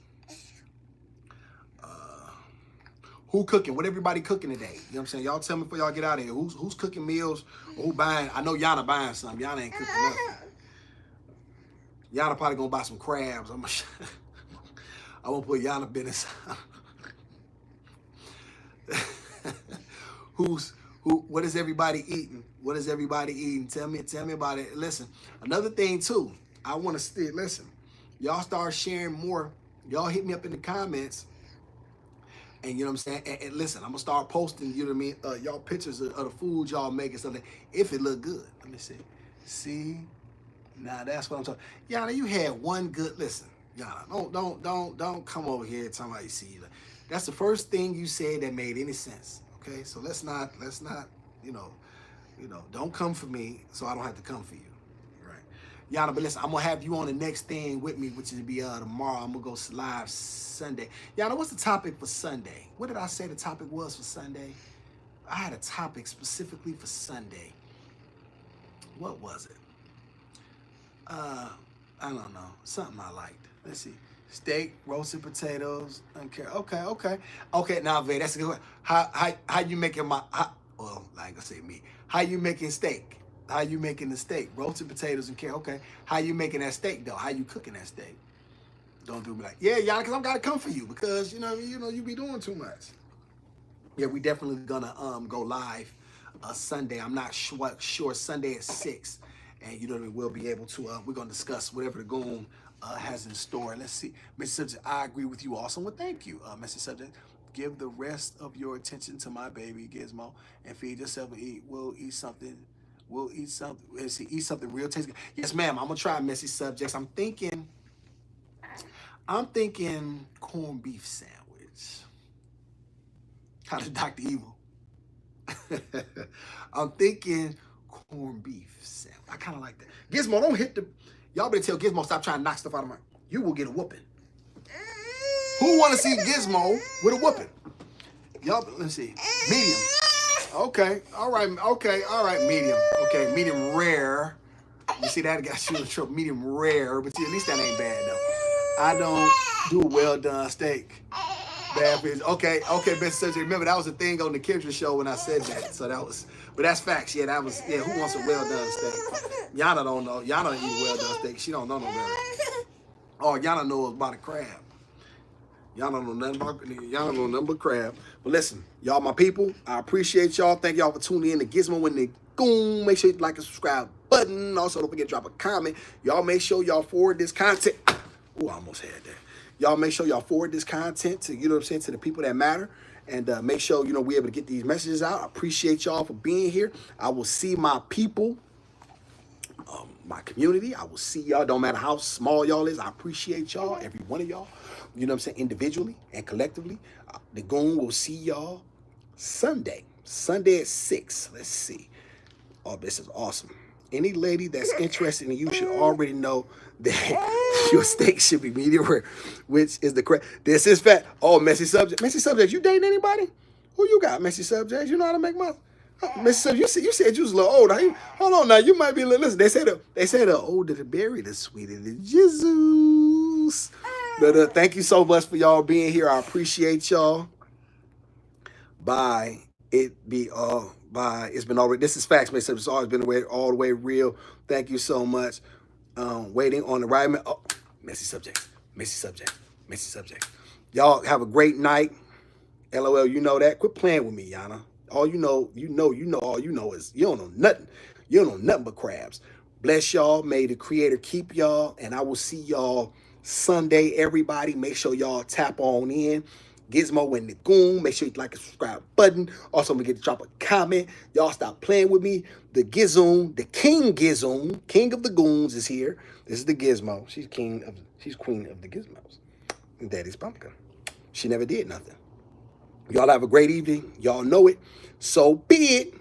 Who cooking? What everybody cooking today? You know what I'm saying? Y'all tell me before y'all get out of here. Who's cooking meals? Or who buying? I know Yana buying something. Yana ain't cooking nothing. Yana probably gonna buy some crabs. I'm gonna put Yana business. What is everybody eating? What is everybody eating? Tell me about it. Listen, another thing too, I want to listen. Y'all start sharing more. Y'all hit me up in the comments. And you know what I'm saying? And listen, I'm gonna start posting, you know what I mean, y'all pictures of the food y'all making, something if it look good. Let me see. See? Now that's what I'm talking. Yana, you had one good listen. Yana, don't come over here talking about you see. That's the first thing you said that made any sense. Okay? So let's not, you know, don't come for me so I don't have to come for you. Yana, but listen, I'm gonna have you on the next thing with me, which is be tomorrow. I'm gonna go live Sunday. Yana, what's the topic for Sunday? What did I say the topic was for Sunday? I had a topic specifically for Sunday. What was it? I don't know. Something I liked. Let's see. Steak, roasted potatoes. Okay. Now, Vay, that's a good one. How you making well, like I say me. How you making steak? How you making the steak? Roasted potatoes and carrot. Okay. How you making that steak though? How you cooking that steak? Don't do me like, yeah, y'all, because I'm gotta come for you because you be doing too much. Yeah, we definitely gonna go live Sunday. I'm not sure Sunday at 6. And you know what I mean, we'll be able to we're gonna discuss whatever the Goon has in store. Let's see. Mr. Subject, I agree with you also. Well, thank you, Mr. Subject. Give the rest of your attention to my baby Gizmo and feed yourself and eat. We'll eat something. We'll eat something. Let's see, eat something real tasty. Yes, ma'am. I'm gonna try Messy Subjects. I'm thinking corned beef sandwich. Kind of Dr. Evil. I'm thinking corned beef sandwich. I kind of like that. Gizmo, don't hit the. Y'all better tell Gizmo stop trying to knock stuff out of my. You will get a whooping. Who want to see Gizmo with a whooping? Y'all, let's see. Medium. Okay. All right. Medium. Okay. Medium rare. You see that? I got you in trouble. Medium rare, but see, at least that ain't bad though. I don't do well done steak. Bad fish. Okay, Mr. Subject. Remember that was a thing on the Kendra show when I said that. So that was, but that's facts. Yeah, that was. Yeah, who wants a well done steak? Yana don't know. Yana don't eat a well done steak. She don't know no better. Oh, Yana knows about a crab. Y'all don't know nothing but crab. But listen, y'all my people, I appreciate y'all. Thank y'all for tuning in to Gizmo and the Goon. Make sure you like and subscribe button. Also, don't forget to drop a comment. Y'all make sure y'all forward this content. Oh, I almost had that. Y'all make sure y'all forward this content to, you know what I'm saying, to the people that matter. And make sure, we're able to get these messages out. I appreciate y'all for being here. I will see my people, my community. I will see y'all. Don't matter how small y'all is. I appreciate y'all, every one of y'all. You know what I'm saying? Individually and collectively. The Goon will see y'all Sunday at 6. Let's see. Oh, this is awesome. Any lady that's interested in you should already know that your steak should be medium rare, which is the correct. This is fat. Oh, Messy Subject. Messy Subject, you dating anybody? Who you got, Messy Subject? You know how to make money? Messy Subject, you said you was a little old. Hold on now. You might be a little, listen, they say the older the berry, the sweeter the Jesus. But thank you so much for y'all being here. I appreciate y'all. Bye. Bye. It's been already. This is facts, man. It's always been all the way real. Thank you so much. Waiting on the right man. Oh, Messy Subject. Y'all have a great night. LOL, you know that. Quit playing with me, Yana. All you know is you don't know nothing. You don't know nothing but crabs. Bless y'all. May the Creator keep y'all. And I will see y'all Sunday, everybody. Make sure y'all tap on in. Gizmo and the Goon. Make sure you like and subscribe button. Also, don't forget to drop a comment. Y'all stop playing with me. The Gizoon, the King Gizoon, King of the Goons is here. This is the Gizmo. She's queen of the Gizmos. And Daddy's pumpkin. She never did nothing. Y'all have a great evening. Y'all know it. So be it.